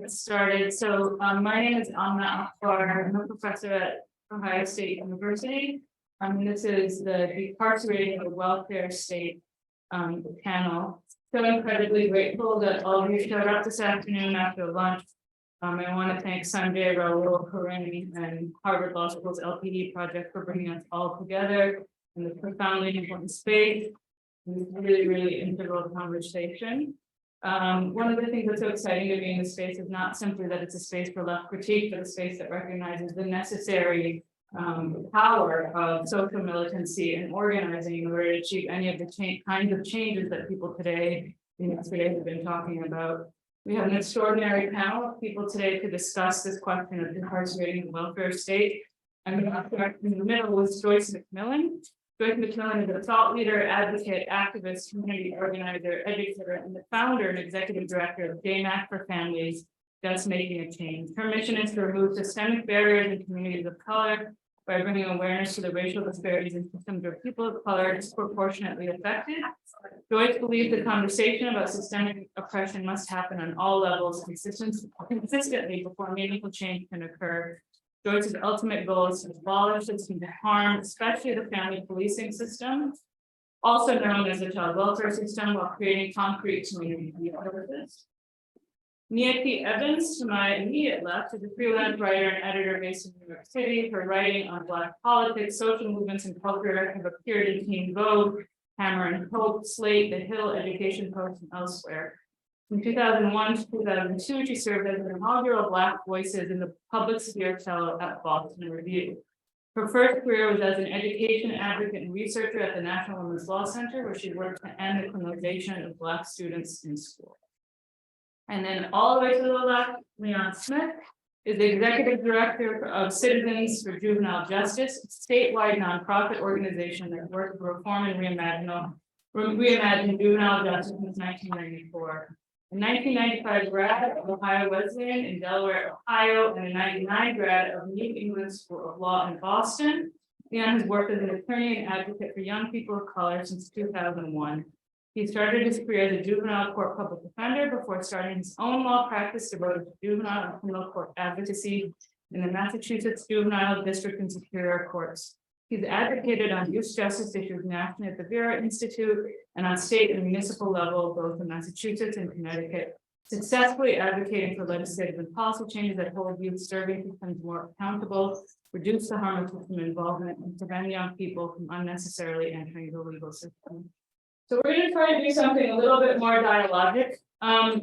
get started. So my name is Amna Akbar. I'm a professor at Ohio State University. This is the Decarcerating the Welfare State panel. So incredibly grateful that all of you showed up this afternoon after lunch. I want to thank Sanjay, Raul, Karini, and Harvard Law School's LPD project for bringing us all together in this profoundly important space. This really integral conversation. One of the things that's so exciting to be in this space is not simply that it's a space for left critique, but a space that recognizes the necessary power of social militancy and organizing in order to achieve any of the kinds of changes that people today have been talking about. We have an extraordinary panel of people today to discuss this question of decarcerating the welfare state. I'm going to start in the middle with Joyce McMillan. Joyce McMillan is a thought leader, advocate, activist, community organizer, educator, and the founder and executive director of JMacforFamilies, Just Making a Change. Her mission is to remove systemic barriers in communities of color by bringing awareness to the racial disparities in systems where people of color are disproportionately affected. Joyce believes the conversation about systemic oppression must happen on all levels consistently before meaningful change can occur. Joyce's ultimate goal is to abolish systems of harm, especially the family policing system, also known as the child welfare system, while creating concrete community services. Niaki Evans, to my immediate left, is a freelance writer and editor based in New York City. Her writing on Black politics, social movements, and culture have appeared in Teen Vogue, Hammer and Hope, Slate, The Hill, Education Post, and elsewhere. From 2001 to 2002, she served as an inaugural Black Voices in the Public Sphere Fellow at Boston Review. Her first career was as an education advocate and researcher at the National Women's Law Center, where she worked to end the criminalization of Black students in school. And then all the way to the left, Leon Smith is the executive director of Citizens for Juvenile Justice, a statewide nonprofit organization that works to reform and reimagine juvenile justice since 1994. A 1995 grad of Ohio Wesleyan in Delaware, Ohio, and a 1999 grad of New England School of Law in Boston, Leon has worked as an attorney and advocate for young people of color since 2001. He started his career as a juvenile court public defender before starting his own law practice devoted to juvenile and criminal court advocacy in the Massachusetts Juvenile District and Superior Courts. He's advocated on youth justice issues nationally at the Vera Institute and on state and municipal level, both in Massachusetts and Connecticut, successfully advocating for legislative and policy changes that hold youth serving systems more accountable, reduce the harm of system involvement, and prevent young people from unnecessarily entering the legal system. So we're going to try to do something a little bit more dialogic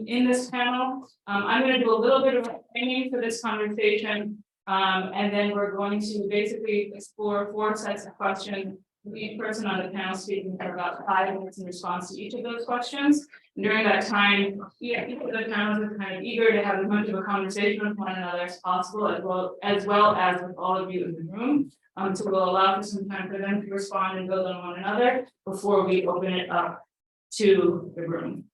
in this panel. I'm going to do a little bit of framing for this conversation, and then we're going to basically explore 4 sets of questions, with each person on the panel speaking for about 5 minutes in response to each of those questions. And during that time, each of the panelists are kind of eager to have as much of a conversation with one another as possible, as well as with all of you in the room. So we'll allow for some time for them to respond and build on one another before we open it up to the room.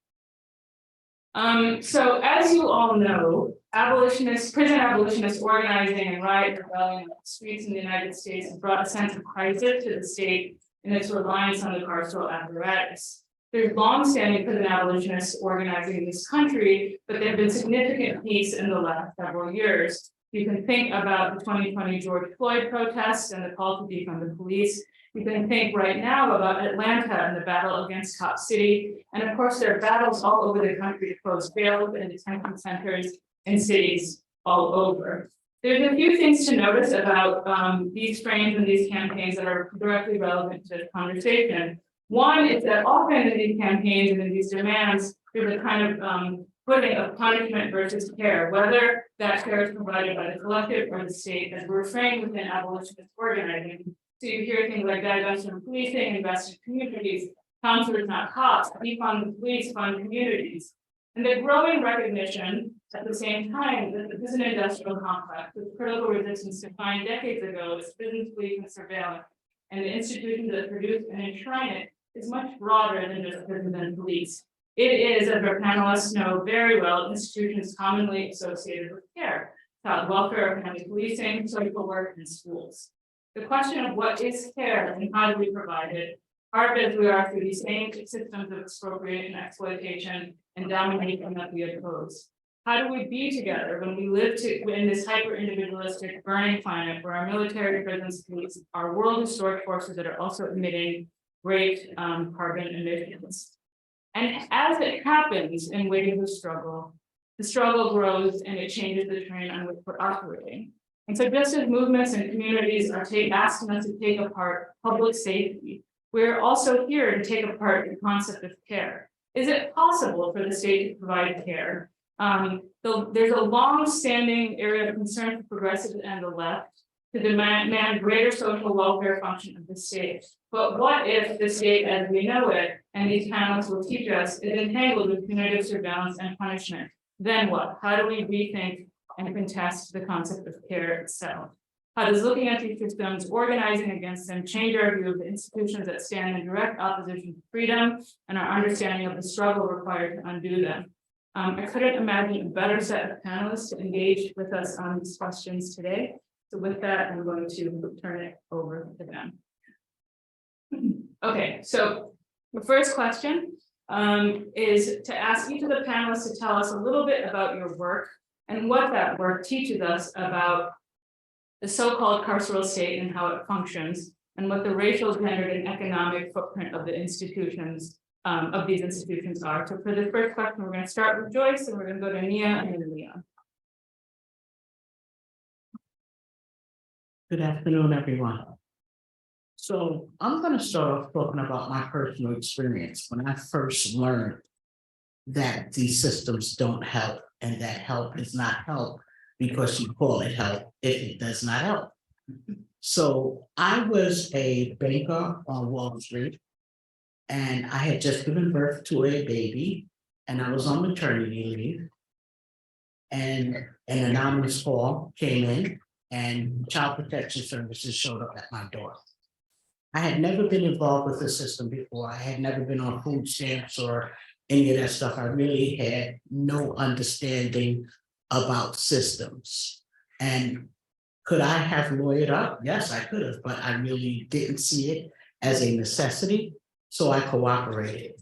So as you all know, prison abolitionists organizing and riot rebelling on the streets in the United States has brought a sense of crisis to the state and its reliance on the carceral apparatus. There's longstanding prison abolitionists organizing in this country, but there have been significant peace in the last several years. You can think about the 2020 George Floyd protests and the call to defund the police. You can think right now about Atlanta and the battle against Cop City. And of course, there are battles all over the country to close jails and detention centers in cities all over. There's a few things to notice about these frames and these campaigns that are directly relevant to this conversation. One is that often in these campaigns and in these demands, there's a kind of putting of punishment versus care, whether that care is provided by the collective or the state, as we're framed within abolitionist organizing. So you hear things like divestment of policing, invest in communities, counselors, not cops, defund the police, fund communities. And the growing recognition at the same time that the prison industrial complex, with critical resistance defined decades ago as prison, police, and surveillance, and the institutions that produce and enshrine it, is much broader than just prison and police. It is, as our panelists know very well, institutions commonly associated with care, child welfare, family policing, social work, and schools. The question of what is care and how do we provide it, harp as we are through these same systems of expropriation, exploitation, and domination that we oppose. How do we be together when we live in this hyper-individualistic burning planet where our military, prisons, police, our world historic forces that are also emitting great carbon emissions? And as it happens in waves of struggle, the struggle grows and it changes the terrain on which we're operating. And so just as movements and communities are asking us to take apart public safety, we're also here to take apart the concept of care. Is it possible for the state to provide care? There's a long-standing area of concern for progressives and the left to demand greater social welfare function of the state. But what if the state as we know it, and these panels will teach us, is entangled with punitive surveillance and punishment? Then what? How do we rethink and contest the concept of care itself? How does looking at these systems, organizing against them, change our view of the institutions that stand in direct opposition to freedom and our understanding of the struggle required to undo them? I couldn't imagine a better set of panelists to engage with us on these questions today. So with that, I'm going to turn it over to them. Okay, so the first question is to ask each of the panelists to tell us a little bit about your work and what that work teaches us about the so-called carceral state and how it functions, and what the racial, gendered, and economic footprint of the institutions, of these institutions are. So for the first question, we're going to start with Joyce, and we're going to go to Nia and then Leon. Good afternoon, everyone. So I'm going to start off talking about my personal experience when I first learned that these systems don't help and that help is not help because you call it help if it does not help. So I was a banker on Wall Street and I had just given birth to a baby and I was on maternity leave, and an anonymous call came in and Child Protection Services showed up at my door. I had never been involved with the system before. I had never been on food stamps or any of that stuff. I really had no understanding about systems. And could I have lawyered up? Yes, I could have, but I really didn't see it as a necessity. So I cooperated.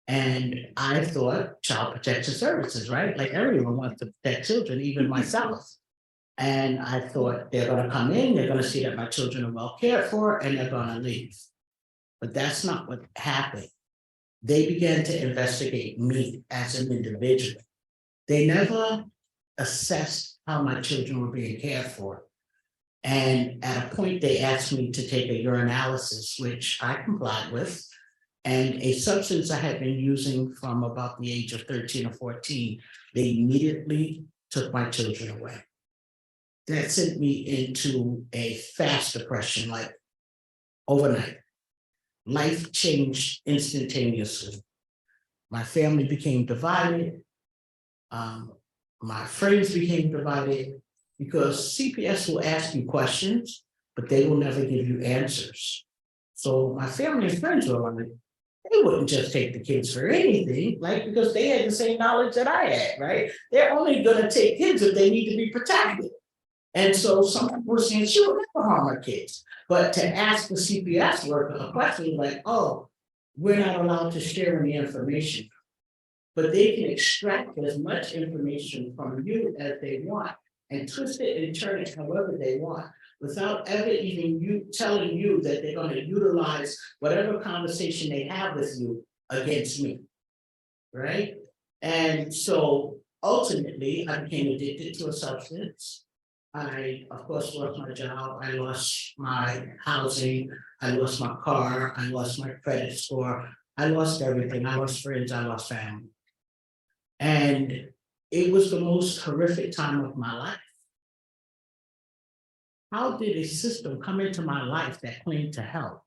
And I thought Child Protection Services, right? Like everyone wants to protect children, even myself. And I thought they're going to come in, they're going to see that my children are well cared for, and they're going to leave. But that's not what happened. They began to investigate me as an individual. They never assessed how my children were being cared for. And at a point, they asked me to take a urinalysis, which I complied with. And a substance I had been using from about the age of 13 or 14, they immediately took my children away. That sent me into a fast depression, like overnight. Life changed instantaneously. My family became divided. My friends became divided because CPS will ask you questions, but they will never give you answers. So my family and friends were like, they wouldn't just take the kids for anything, like, because they had the same knowledge that I had, right? They're only gonna take kids if they need to be protected. And so some people were saying she would never harm her kids. But to ask the CPS worker a question like, oh, we're not allowed to share any information. But they can extract as much information from you as they want and twist it and turn it however they want, without ever even telling you that they're going to utilize whatever conversation they have with you against me, right? And so ultimately, I became addicted to a substance. I, of course, lost my job, I lost my housing, I lost my car, I lost my credit score, I lost everything, I lost friends, I lost family. And it was the most horrific time of my life. How did a system come into my life that claimed to help,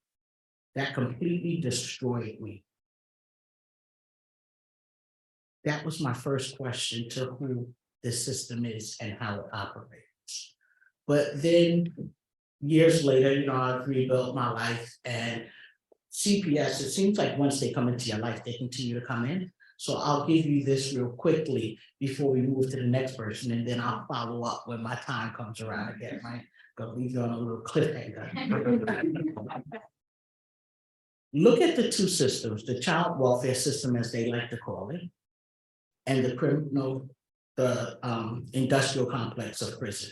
that completely destroyed me? That was my first question to who the system is and how it operates. But then years later, I've rebuilt my life, and CPS, it seems like once they come into your life, they continue to come in. So I'll give you this real quickly before we move to the next person, and then I'll follow up when my time comes around again, right? But leave you on a little cliffhanger. Look at the two systems, the child welfare system, as they like to call it, and the industrial complex of prison.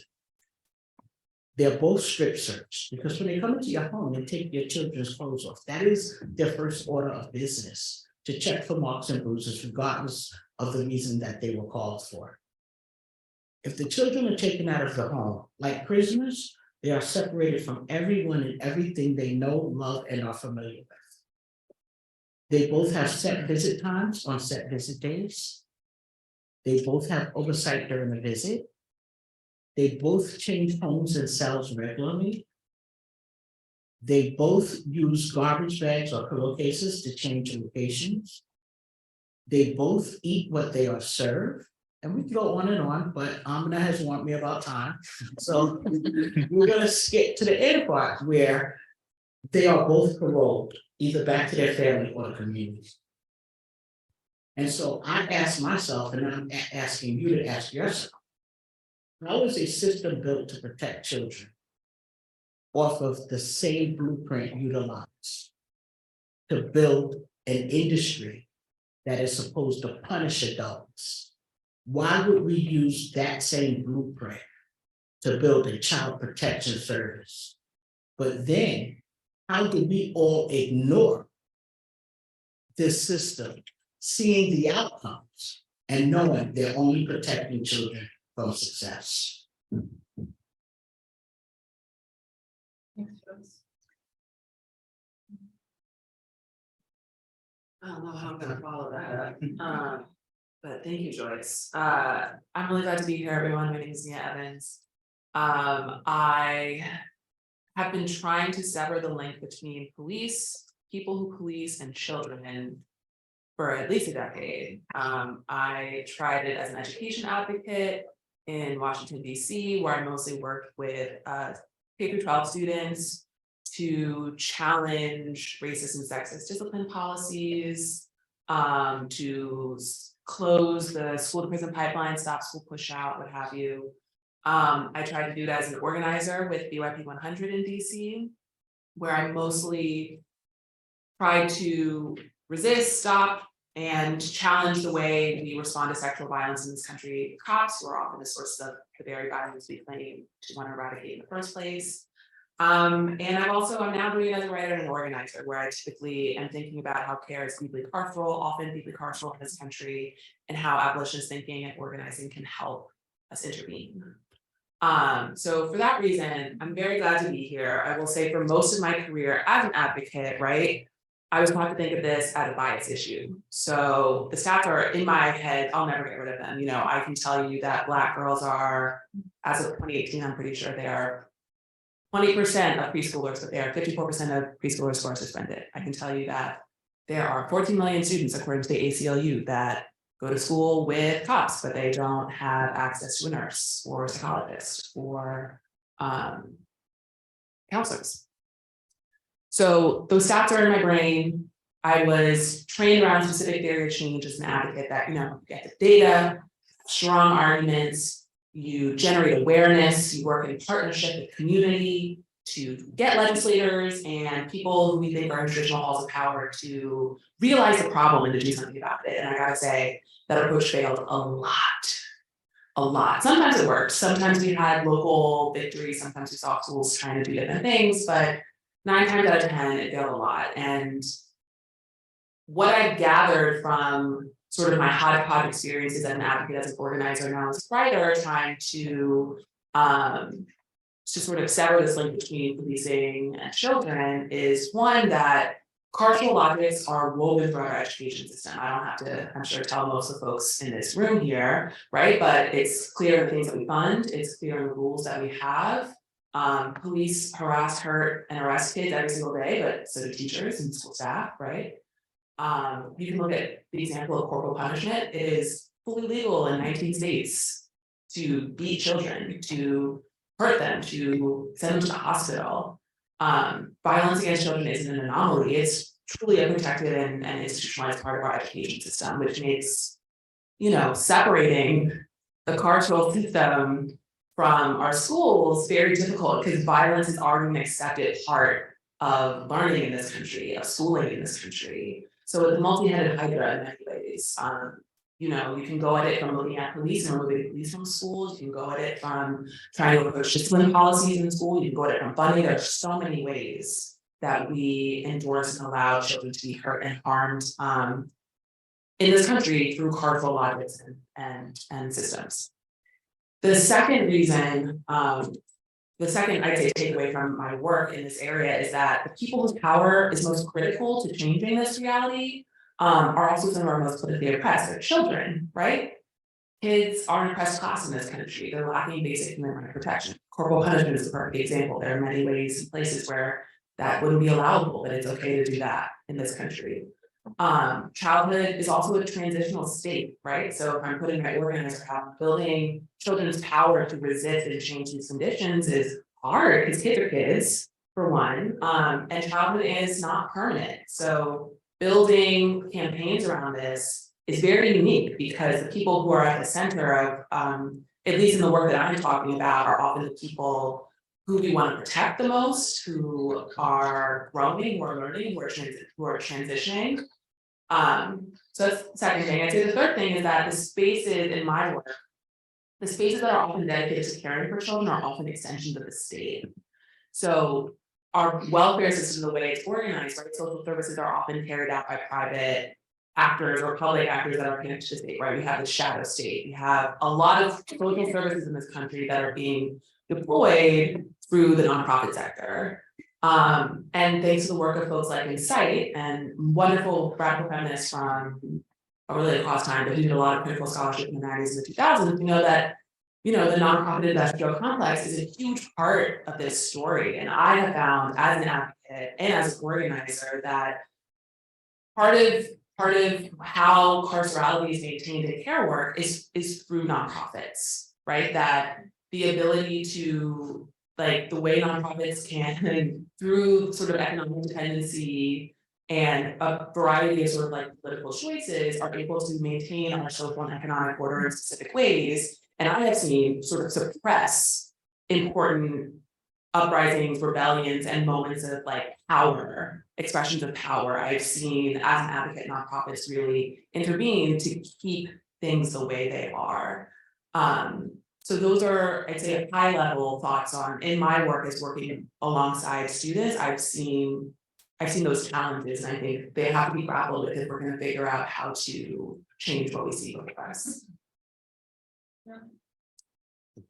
They're both strip search, because when they come into your home and take your children's clothes off, that is their first order of business, to check for marks and bruises, regardless of the reason that they were called for. If the children are taken out of the home, like prisoners, they are separated from everyone and everything they know, love, and are familiar with. They both have set visit times on set visit days. They both have oversight during the visit. They both change homes and cells regularly. They both use garbage bags or pillowcases to change locations. They both eat what they are served. And we can go on and on, but Amna has warned me about time. So we're gonna skip to the end part where they are both paroled, either back to their family or the community. And so I asked myself, and I'm asking you to ask yourself, how is a system built to protect children off of the same blueprint utilized to build an industry that is supposed to punish adults? Why would we use that same blueprint to build a child protection service? But then, how do we all ignore this system, seeing the outcomes and knowing they're only protecting children from success? I don't know how I'm gonna follow that up. But thank you, Joyce. I'm really glad to be here, everyone. My name is Nia Evans. I have been trying to sever the link between police, people who police, and children for at least a decade. I tried it as an education advocate in Washington, D.C., where I mostly worked with K-12 students to challenge racist and sexist discipline policies, to close the school to prison pipeline, stop school push out, what have you. I tried to do that as an organizer with BYP 100 in DC, where I mostly tried to resist, stop, and challenge the way we respond to sexual violence in this country. Cops who are often the source of the very violence we claim to want to eradicate in the first place. And I'm now doing it as a writer and an organizer, where I typically am thinking about how care is deeply carceral, often deeply carceral in this country, and how abolitionist thinking and organizing can help us intervene. So for that reason, I'm very glad to be here. I will say for most of my career as an advocate, right, I was taught to think of this as a bias issue. So the stats are in my head, I'll never get rid of them. You know, I can tell you that Black girls are, as of 2018, I'm pretty sure they are 20% of preschoolers, but they are 54% of preschoolers who are suspended. I can tell you that there are 14 million students, according to the ACLU, that go to school with cops, but they don't have access to a nurse or a psychologist or counselors. So those stats are in my brain. I was trained around specific theory of change as an advocate that, you know, you get the data, strong arguments, you generate awareness, you work in partnership with community to get legislators and people who we think are in traditional halls of power to realize the problem and to do something about it. And I gotta say, that approach failed a lot. Sometimes it worked. Sometimes we had local victories. Sometimes we saw schools trying to do different things, but 9 times out of 10, it failed a lot. And what I gathered from sort of my hodgepodge experiences as an advocate, as an organizer, now as a writer, trying to sort of sever this link between policing and children, is one, that carceral logics are woven throughout our education system. I don't have to, I'm sure, tell most of the folks in this room here, right? But it's clear in the things that we fund, it's clear in the rules that we have. Police harass, hurt, and arrest kids every single day, but so do teachers and school staff, right? You can look at the example of corporal punishment. It is fully legal in 19 states to beat children, to hurt them, to send them to the hospital. Violence against children isn't an anomaly. It's truly a protected and institutionalized part of our education system, which makes, you know, separating the carceral system from our schools very difficult, because violence is already an accepted part of learning in this country, of schooling in this country. So it's a multi-headed hydra in many ways. You know, you can go at it from looking at police and removing police from schools, you can go at it from trying to approach discipline policies in school, you can go at it from funding, there's so many ways that we endorse and allow children to be hurt and harmed in this country through carceral logics and systems. The second reason, the second I'd say takeaway from my work in this area is that the people whose power is most critical to changing this reality are also some of our most politically oppressed. They're children, right? Kids are an oppressed class in this country. They're lacking basic human right protection. Corporal punishment is a perfect example. There are many ways and places where that wouldn't be allowable, but it's okay to do that in this country. Childhood is also a transitional state, right? So if I'm putting my organizer hat, building children's power to resist and change these conditions is hard because kids are kids, for one, and childhood is not permanent. So building campaigns around this is very unique because the people who are at the center of, at least in the work that I'm talking about, are often the people who we want to protect the most, who are growing, who are learning, who are transitioning. So that's the second thing. I'd say the third thing is that the spaces in my work, the spaces that are often dedicated to caring for children are often extensions of the state. So our welfare system, the way it's organized, right, social services are often carried out by private actors or public actors that are connected to the state, right? We have the shadow state. We have a lot of social services in this country that are being deployed through the nonprofit sector. And thanks to the work of folks like Insight and wonderful radical feminists from really across time, but who did a lot of critical scholarship in the 90s and the 2000s, we know that, you know, the nonprofit industrial complex is a huge part of this story. And I have found as an advocate and as an organizer that part of how carcerality is maintained in care work is through nonprofits, right? That the ability to, like, the way nonprofits can, through sort of economic dependency and a variety of sort of like political choices, are able to maintain our social and economic order in specific ways. And I have seen sort of suppress important uprisings, rebellions, and moments of like power, expressions of power. I've seen as an advocate nonprofits really intervene to keep things the way they are. So those are, I'd say, high level thoughts on, in my work as working alongside students, I've seen those challenges, and I think they have to be grappled with if we're going to figure out how to change what we see before us.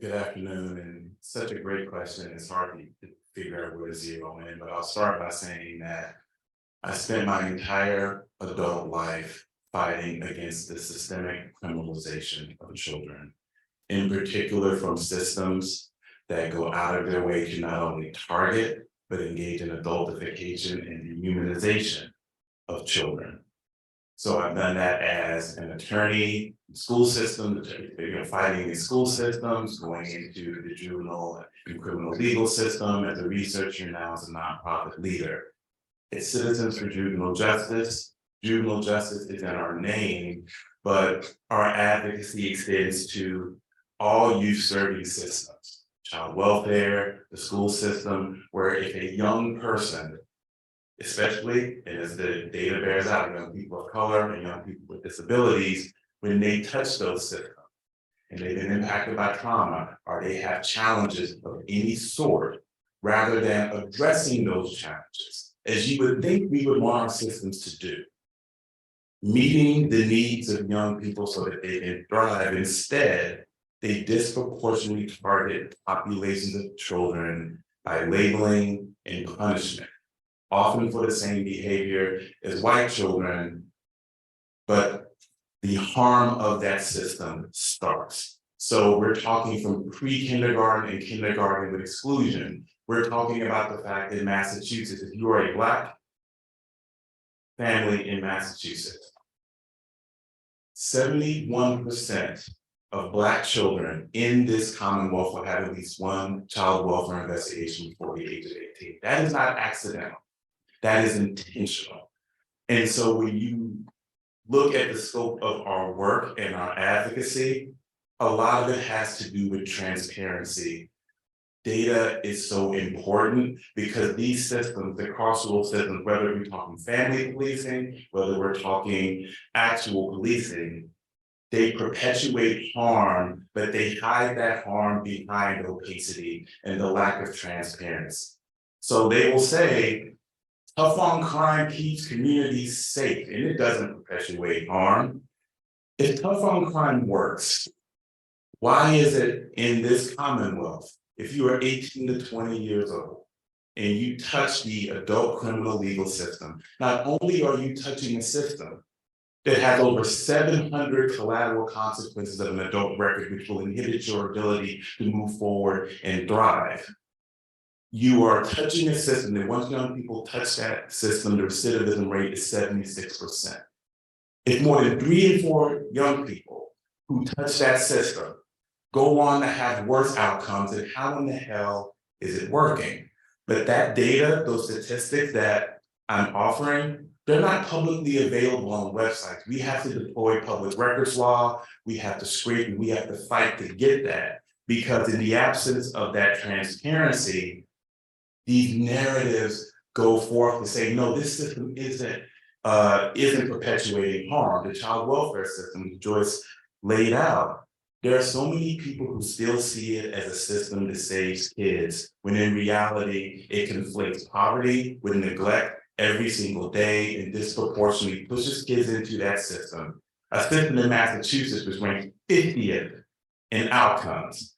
Good afternoon, and such a great question. It's hard to figure out where to zero in, but I'll start by saying that I spent my entire adult life fighting against the systemic criminalization of children, in particular from systems that go out of their way to not only target, but engage in adultification and dehumanization of children. So I've done that as an attorney, school system, fighting in school systems, going into the juvenile and criminal legal system, as a researcher, now as a nonprofit leader. It's Citizens for Juvenile Justice. Juvenile justice is in our name, but our advocacy extends to all youth serving systems, child welfare, the school system, where if a young person, especially, and as the data bears out, young people of color and young people with disabilities, when they touch those systems and they've been impacted by trauma, or they have challenges of any sort, rather than addressing those challenges, as you would think we would want our systems to do, meeting the needs of young people so that they can thrive, instead, they disproportionately target populations of children by labeling and punishment, often for the same behavior as white children, but the harm of that system starts. So we're talking from pre-kindergarten and kindergarten with exclusion. We're talking about the fact that Massachusetts, if you are a Black family in Massachusetts, 71% of Black children in this Commonwealth will have at least one child welfare investigation before the age of 18. That is not accidental. That is intentional. And so when you look at the scope of our work and our advocacy, a lot of it has to do with transparency. Data is so important because these systems, the carceral systems, whether we're talking family policing, whether we're talking actual policing, they perpetuate harm, but they hide that harm behind opacity and the lack of transparency. So they will say, tough on crime keeps communities safe, and it doesn't perpetuate harm. If tough on crime works, why is it in this Commonwealth, if you are 18 to 20 years old, and you touch the adult criminal legal system, not only are you touching a system that has over 700 collateral consequences of an adult record, which will inhibit your ability to move forward and thrive. You are touching a system that once young people touch that system, the recidivism rate is 76%. If more than 3 in 4 young people who touch that system go on to have worse outcomes, then how in the hell is it working? But that data, those statistics that I'm offering, they're not publicly available on websites. We have to deploy public records law, we have to scrape, and we have to fight to get that. Because in the absence of that transparency, these narratives go forth to say, no, this system isn't perpetuating harm. The child welfare system Joyce laid out. There are so many people who still see it as a system that saves kids, when in reality, it conflates poverty with neglect every single day and disproportionately pushes kids into that system. A system in Massachusetts was ranked 50th in outcomes,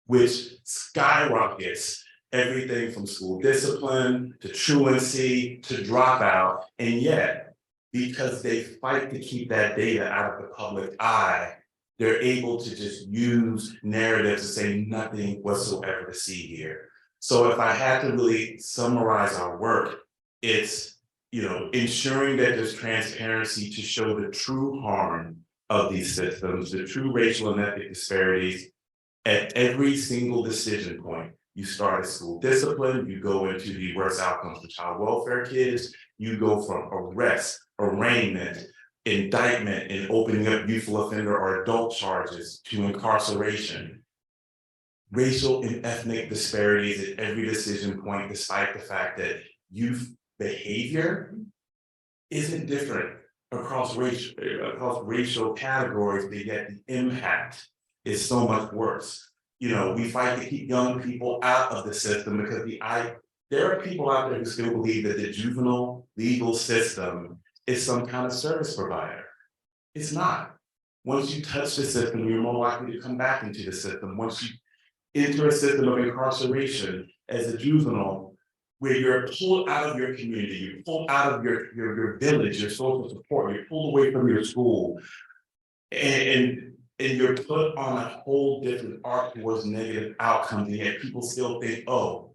which skyrockets everything from school discipline to truancy to dropout. And yet, because they fight to keep that data out of the public eye, they're able to just use narratives to say nothing whatsoever to see here. So if I had to really summarize our work, it's ensuring that there's transparency to show the true harm of these systems, the true racial and ethnic disparities at every single decision point. You start at school discipline, you go into the worst outcomes for child welfare kids, you go from arrest, arraignment, indictment, and opening up youthful offender or adult charges to incarceration. Racial and ethnic disparities at every decision point, despite the fact that youth behavior isn't different across racial categories, but yet the impact is so much worse. We fight to keep young people out of the system because there are people out there who still believe that the juvenile legal system is some kind of service provider. It's not. Once you touch the system, you're more likely to come back into the system. Once you enter a system of incarceration as a juvenile, where you're pulled out of your community, you're pulled out of your village, your social support, you're pulled away from your school, and you're put on a whole different arc towards negative outcomes, and yet people still think, oh,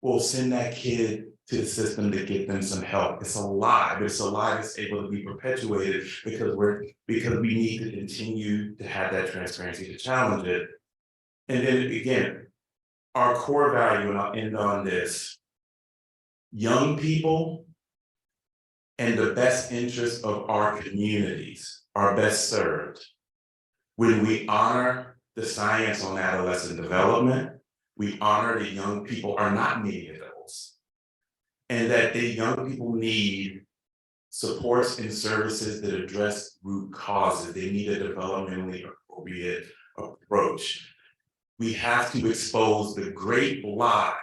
we'll send that kid to the system to get them some help. It's a lie, but it's a lie that's able to be perpetuated because we need to continue to have that transparency to challenge it. And then again, our core value, and I'll end on this, young people and the best interests of our communities are best served when we honor the science on adolescent development, we honor that young people are not mini adults, and that the young people need supports and services that address root causes. They need a developmentally appropriate approach. We have to expose the great lie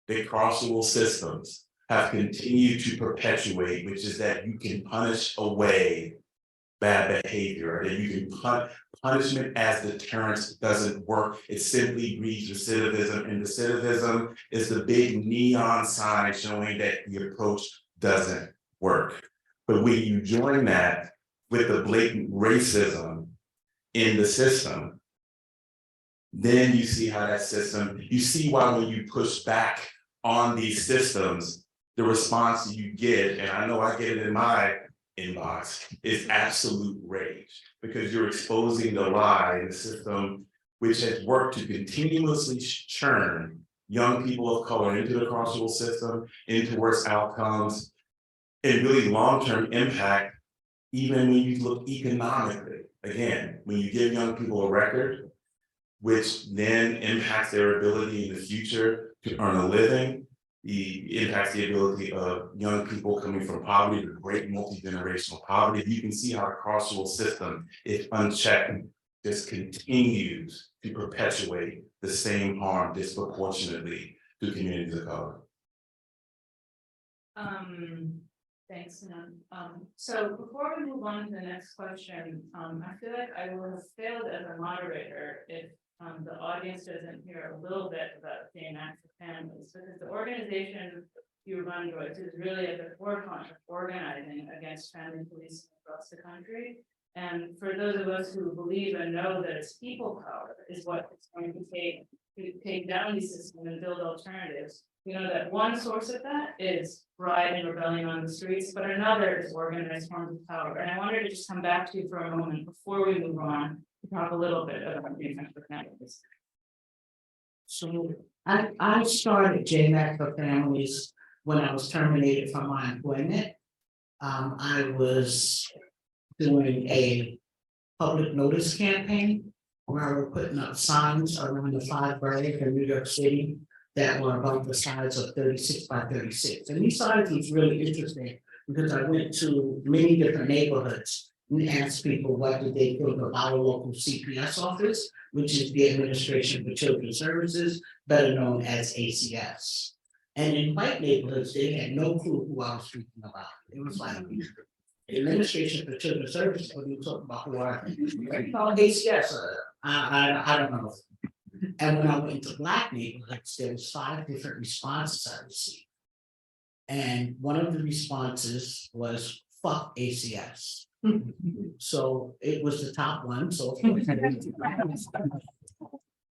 that carceral systems have continued to perpetuate, which is that you can punish away bad behavior, that you can punishment as deterrence doesn't work. It simply breeds recidivism, and recidivism is the big neon sign showing that the approach doesn't work. But when you join that with the blatant racism in the system, then you see how that system, you see why when you push back on these systems, the response that you get, and I know I get it in my inbox, is absolute rage, because you're exposing the lie in the system which has worked to continuously churn young people of color into the carceral system, into worse outcomes, and really long-term impact, even when you look economically. Again, when you give young people a record, which then impacts their ability in the future to earn a living, impacts the ability of young people coming from poverty to great multi-generational poverty. You can see how the carceral system, if unchecked, just continues to perpetuate the same harm disproportionately to communities of color. Thanks, Nan. So before we move on to the next question, I feel like I will have failed as a moderator if the audience doesn't hear a little bit about JMacforFamilies, because the organization you run, Joyce, is really at the forefront of organizing against family policing across the country. And for those of us who believe and know that it's people power is what it's going to take down these systems and build alternatives. We know that one source of that is riot and rebellion on the streets, but another is organized forms of power. And I wanted to just come back to you for a moment before we move on to talk a little bit about JMacforFamilies. So I started JMacforFamilies when I was terminated from my employment. I was doing a public notice campaign where we're putting up signs around the 5 boroughs in New York City that were about the size of 36 by 36. And these signs was really interesting because I went to many different neighborhoods and asked people what did they think of our local CPS office, which is the Administration for Children's Services, better known as ACS. And in white neighborhoods, they had no clue who I was speaking about. It was like, Administration for Children's Services, when you talk about who are they call ACS, I don't know. And when I went to Black neighborhoods, there was 5 different responses I received. And one of the responses was fuck ACS. So it was the top one. So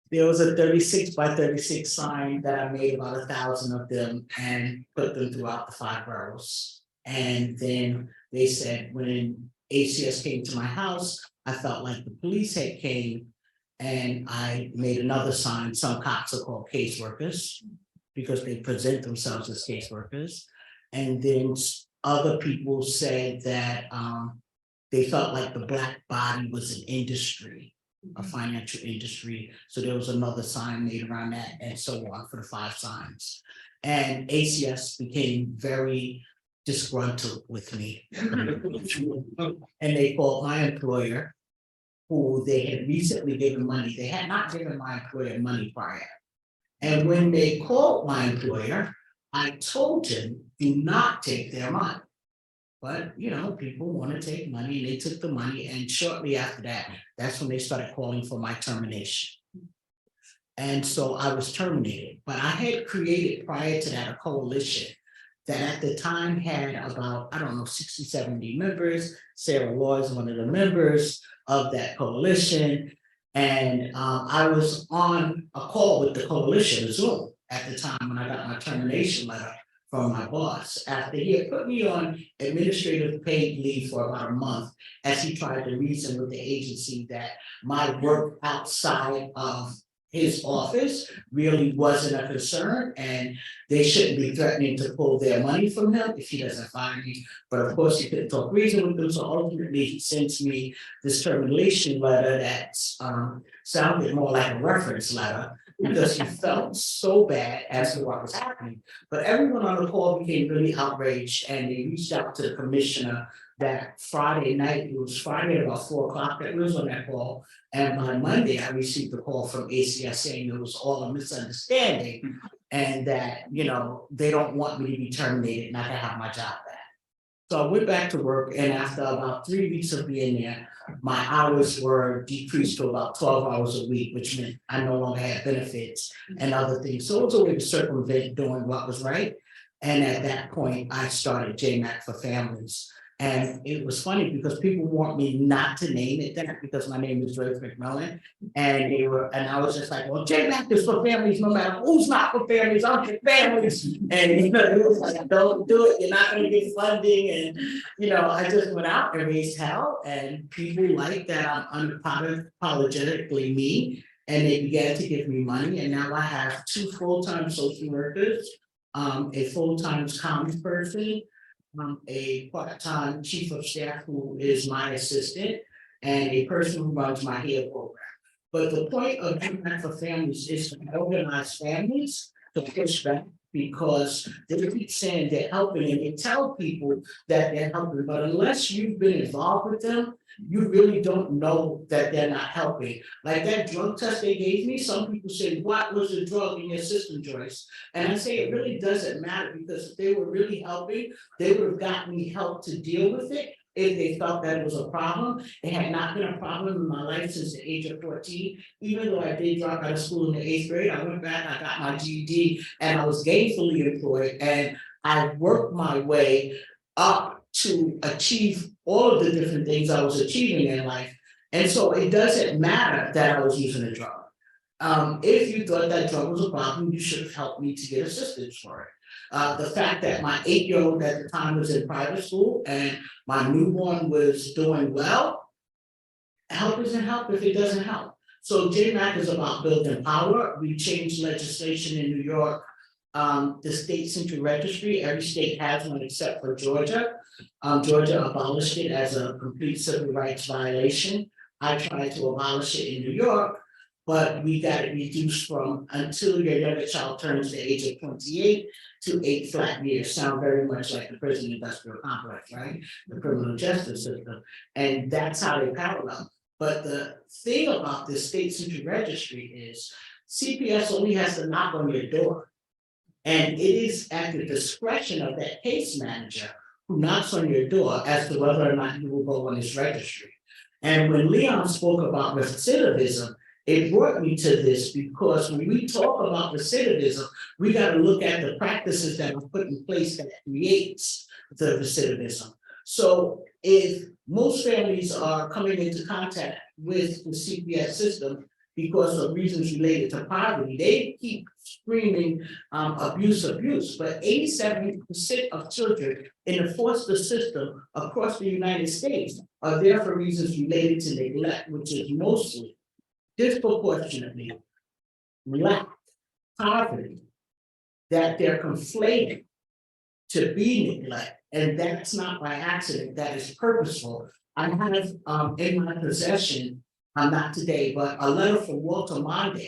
there was a 36 by 36 sign that I made about 1,000 of them and put them throughout the 5 boroughs. And then they said when ACS came to my house, I felt like the police had came, and I made another sign. Some cops are called caseworkers because they present themselves as caseworkers. And then other people said that they felt like the Black body was an industry, a financial industry. So there was another sign made around that, and so on for the 5 signs. And ACS became very disgruntled with me. And they called my employer, who they had recently given money. They had not given my employer money prior. And when they called my employer, I told him, do not take their money. But, you know, people want to take money, and they took the money. And shortly after that, that's when they started calling for my termination. And so I was terminated. But I had created prior to that a coalition that at the time had about, I don't know, 60, 70 members. Sarah Law is one of the members of that coalition. And I was on a call with the coalition, Zoom, at the time when I got my termination letter from my boss, after he had put me on administrative paid leave for about a month, as he tried to reason with the agency that my work outside of his office really wasn't a concern, and they shouldn't be threatening to pull their money from him if he doesn't fire me. But of course, he couldn't talk reason with them, so ultimately he sends me this termination letter that sounded more like a reference letter, because he felt so bad as to what was happening. But everyone on the call became really outraged, and they reached out to the commissioner that Friday night. It was Friday at about 4 o'clock that we was on that call. And by Monday, I received a call from ACS saying it was all a misunderstanding, and that, you know, they don't want me to be terminated and I can have my job back. So I went back to work, and after about 3 weeks of being there, my hours were decreased to about 12 hours a week, which meant I no longer had benefits and other things. So it was a way to circumvent doing what was right. And at that point, I started JMacforFamilies. And it was funny because people want me not to name it that because my name is Joyce McMillan. And I was just like, well, JMac is for families, no matter who's not for families, I'm for families. And you know, it was like, don't do it, you're not gonna get funding. And you know, I just went out and raised hell, and people like that I'm unapologetically me. And they began to give me money. And now I have 2 full-time social workers, a full-time comms person, a part-time chief of staff who is my assistant, and a person who runs my hair program. But the point of JMacforFamilies is to organize families to push back because they keep saying they're helping and they tell people that they're helping, but unless you've been involved with them, you really don't know that they're not helping. Like that drug test they gave me, some people say, what was the drug in your system, Joyce? And I say it really doesn't matter, because if they were really helping, they would have gotten me help to deal with it. If they felt that it was a problem, it had not been a problem in my life since the age of 14. Even though I did drop out of school in the 8th grade, I went back, I got my GED, and I was gainfully employed, and I worked my way up to achieve all of the different things I was achieving in life. And so it doesn't matter that I was using a drug. If you thought that drug was a problem, you should have helped me to get assistance for it. The fact that my 8-year-old at the time was in private school and my newborn was doing well, help isn't help if it doesn't help. So JMac is about building power. We changed legislation in New York. The state central registry, every state has one except for Georgia. Georgia abolished it as a complete civil rights violation. I tried to abolish it in New York, but we got it reduced from until your younger child turns the age of 28 to 8 flat years. Sound very much like the prison industrial complex, right? The criminal justice system. And that's how they parallel. But the thing about this state central registry is CPS only has to knock on your door. And it is at the discretion of that case manager who knocks on your door as to whether or not you will go on this registry. And when Leon spoke about recidivism, it brought me to this, because when we talk about recidivism, we got to look at the practices that are put in place that creates the recidivism. So if most families are coming into contact with the CPS system because of reasons related to poverty, they keep screaming abuse, but 87% of children in the foster system across the United States are there for reasons related to neglect, which is mostly disproportionately lack, poverty, that they're conflating to be neglect. And that's not by accident, that is purposeful. I have in my possession, not today, but a letter from Walter Mondale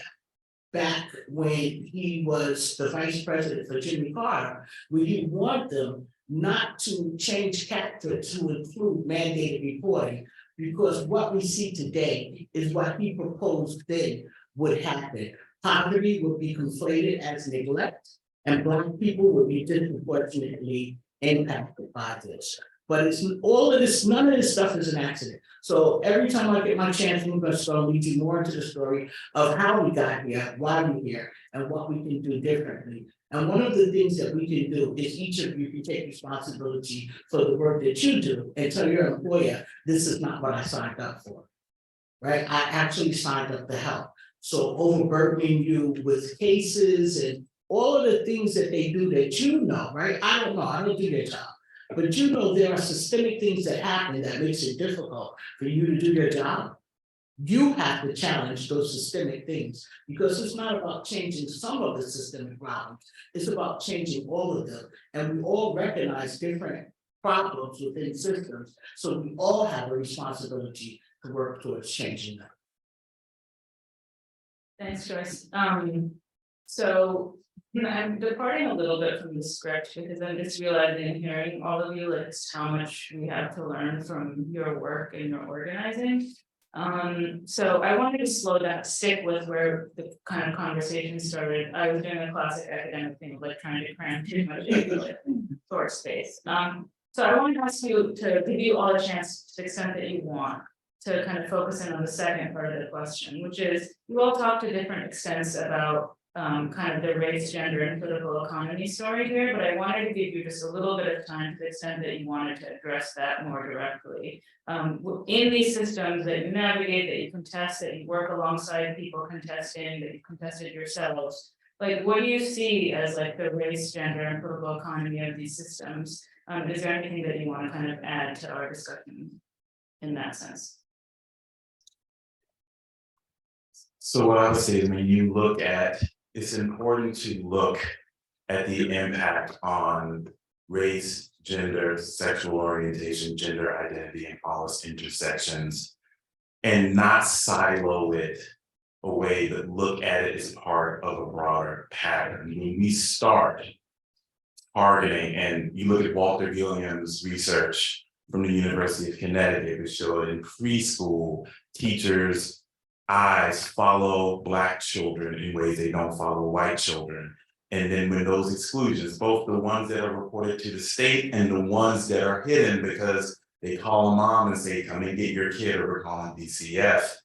back when he was the vice president for Jimmy Carter, where he warned them not to change character to include mandated reporting, because what we see today is what he proposed then would happen. Poverty would be conflated as neglect, and Black people would be disproportionately impacted by this. But it's all of this, none of this stuff is an accident. So every time I get my chance, I'm going to lead you more into the story of how we got here, why we're here, and what we can do differently. And one of the things that we can do is each of you can take responsibility for the work that you do and tell your employer, this is not what I signed up for, right? I actually signed up to help. So overburdening you with cases and all of the things that they do that you know, right? I don't know, I don't do their job. But you know there are systemic things that happen that makes it difficult for you to do your job. You have to challenge those systemic things, because it's not about changing some of the systemic problems, it's about changing all of them. And we all recognize different problems within systems, so we all have a responsibility to work towards changing them. Thanks, Joyce. So, you know, I'm departing a little bit from the script because I'm just realizing, hearing all of you, like just how much we have to learn from your work and your organizing. So I wanted to slow down, stick with where the kind of conversation started. I was doing a classic academic thing, like trying to cram too much into source space. So I wanted to ask you to give you all a chance to the extent that you want to kind of focus in on the second part of the question, which is you all talked to different extents about kind of the race, gender, and political economy story here, but I wanted to give you just a little bit of time to the extent that you wanted to address that more directly. In these systems that you navigate, that you contest, that you work alongside people contesting, that you contested yourselves, like what do you see as like the race, gender, and political economy of these systems? Is there anything that you want to kind of add to our discussion in that sense? So what I would say is when you look at, it's important to look at the impact on race, gender, sexual orientation, gender identity, and all its intersections, and not silo it a way to look at it as part of a broader pattern. When we start targeting, and you look at Walter Gilliam's research from the University of Connecticut, which showed in preschool, teachers' eyes follow Black children in ways they don't follow white children. And then when those exclusions, both the ones that are reported to the state and the ones that are hidden because they call a mom and say, come and get your kid, or we're calling DCF,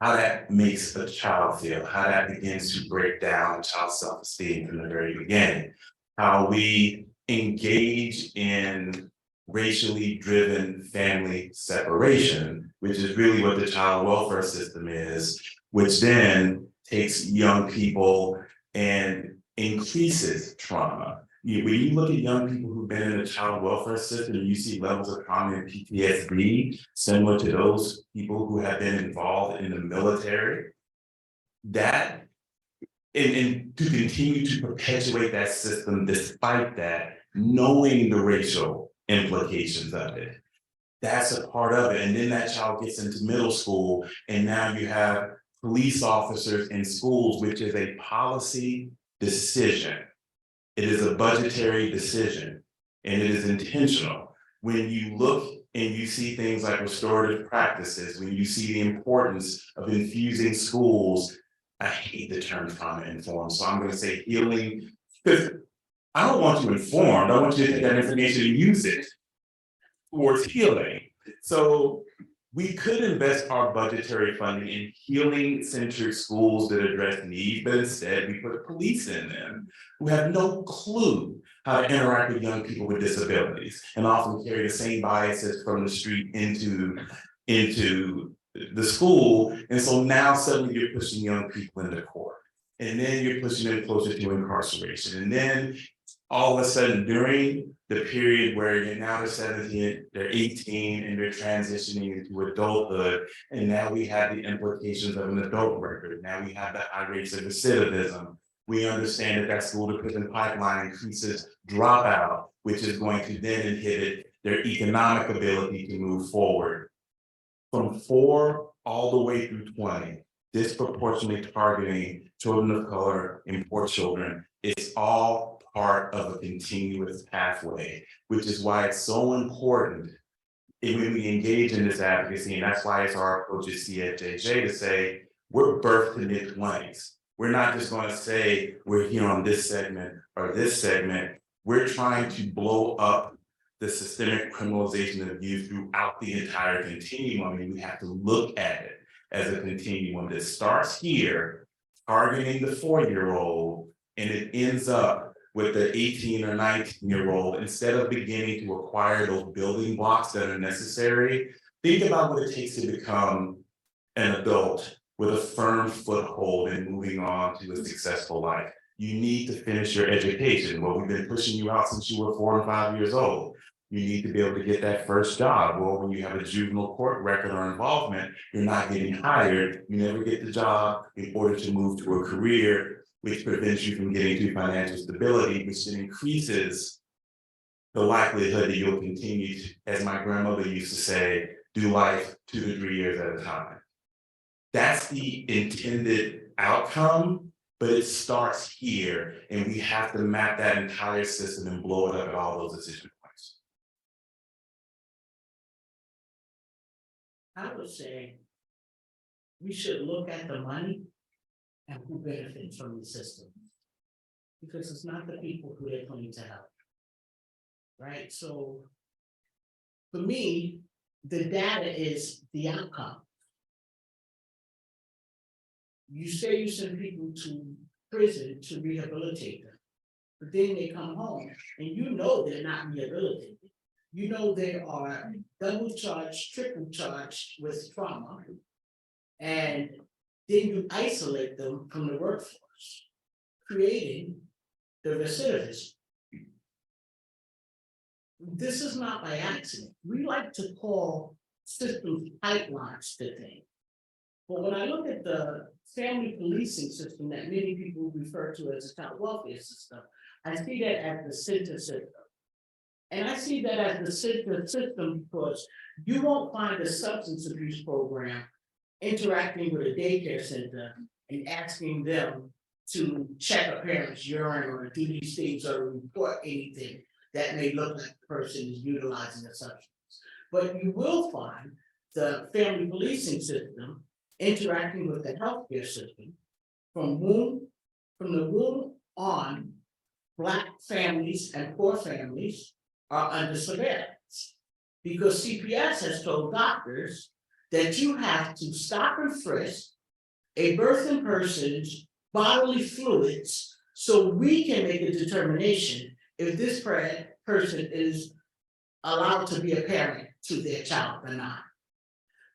how that makes a child feel, how that begins to break down child's self-esteem from the very beginning, how we engage in racially driven family separation, which is really what the child welfare system is, which then takes young people and increases trauma. When you look at young people who've been in the child welfare system, you see levels of trauma and PTSD similar to those people who have been involved in the military. That, and to continue to perpetuate that system despite that, knowing the racial implications of it, that's a part of it. And then that child gets into middle school, and now you have police officers in schools, which is a policy decision. It is a budgetary decision, and it is intentional. When you look and you see things like restorative practices, when you see the importance of infusing schools, I hate the term trauma informed, so I'm gonna say healing, because I don't want you informed, I want you to take that information and use it towards healing. So we could invest our budgetary funding in healing-centered schools that address needs, but instead we put police in them who have no clue how to interact with young people with disabilities, and often carry the same biases from the street into the school. And so now suddenly you're pushing young people into court, and then you're pushing them closer to incarceration. And then all of a sudden, during the period where you're now they're 17, they're 18, and they're transitioning into adulthood, and now we have the implications of an adult record. Now we have the high rates of recidivism. We understand that school to prison pipeline increases dropout, which is going to then inhibit their economic ability to move forward. From 4 all the way through 20, disproportionately targeting children of color and poor children, it's all part of a continuous pathway, which is why it's so important when we engage in this advocacy. And that's why it's our approach at CFJJ to say, we're birthed in mid-20s. We're not just going to say we're here on this segment or this segment. We're trying to blow up the systemic criminalization of youth throughout the entire continuum. And we have to look at it as a continuum that starts here, targeting the 4-year-old, and it ends up with the 18 or 19-year-old. Instead of beginning to acquire those building blocks that are necessary, think about what it takes to become an adult with a firm foothold and moving on to a successful life. You need to finish your education. Well, we've been pushing you out since you were 4 and 5 years old. You need to be able to get that first job. Well, when you have a juvenile court record or involvement, you're not getting hired. You never get the job in order to move to a career, which prevents you from getting to financial stability, which then increases the likelihood that you'll continue to, as my grandmother used to say, do life 2 to 3 years at a time. That's the intended outcome, but it starts here, and we have to map that entire system and blow it up at all those decision points. I would say we should look at the money and who benefits from the system. Because it's not the people who they're going to help. Right? So for me, the data is the outcome. You say you send people to prison to rehabilitate them, but then they come home and you know they're not rehabilitated. You know they are double charged, triple charged with trauma, and then you isolate them from the workforce, creating the recidivism. This is not by accident. We like to call systems pipelines to things. But when I look at the family policing system that many people refer to as a child welfare system, I see that as the center system. And I see that as the center system because you won't find a substance abuse program interacting with a daycare center and asking them to check a parent's urine or do these things or report anything that may look like the person is utilizing a substance. But you will find the family policing system interacting with the healthcare system from the womb on. Black families and poor families are under surveillance. Because CPS has told doctors that you have to stop and frisk a birthing person's bodily fluids so we can make a determination if this person is allowed to be a parent to their child or not.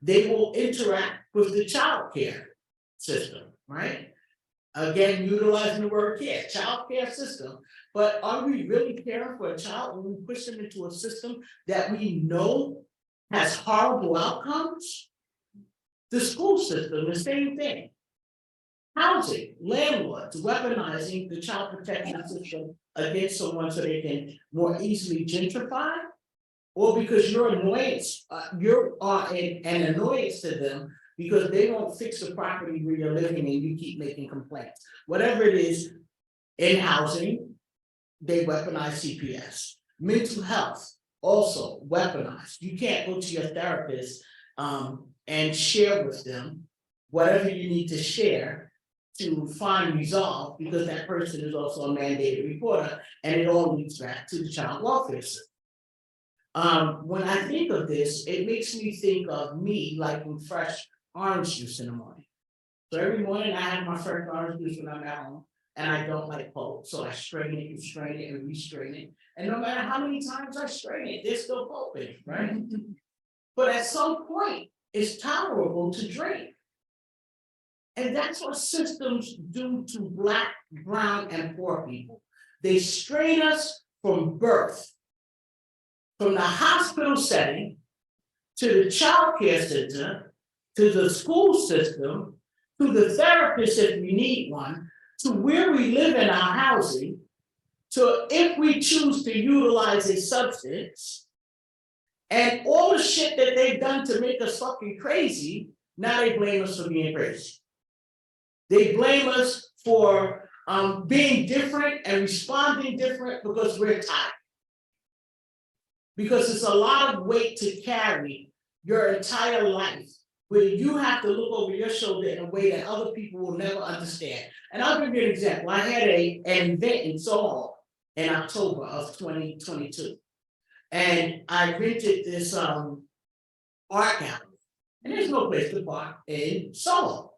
They will interact with the child care system, right? Again, utilizing the word care, child care system, but are we really caring for a child when we push them into a system that we know has horrible outcomes? The school system, the same thing. Housing, landlords weaponizing the child protection system against someone so they can more easily gentrify, or because you're annoyance, you're an annoyance to them because they won't fix the property where you're living and you keep making complaints. Whatever it is, in housing, they weaponize CPS. Mental health, also weaponized. You can't go to your therapist and share with them whatever you need to share to find resolve because that person is also a mandated reporter and it all leads back to the child welfare system. When I think of this, it makes me think of me liking fresh orange juice in the morning. So every morning I have my fresh orange juice when I'm at home and I don't like pulp. So I strain it and re-strain it. And no matter how many times I strain it, there's still pulp in it, right? But at some point, it's tolerable to drink. And that's what systems do to Black, brown, and poor people. They strain us from birth, from the hospital setting, to the child care center, to the school system, to the therapist if we need one, to where we live in our housing, to if we choose to utilize a substance, and all the shit that they've done to make us fucking crazy, now they blame us for being crazy. They blame us for being different and responding different because we're tired. Because it's a lot of weight to carry your entire life, where you have to look over your shoulder in a way that other people will never understand. And I'll give you an example. I had an event in Soho in October of 2022. And I rented this art gallery. And there's no place to park in Soho.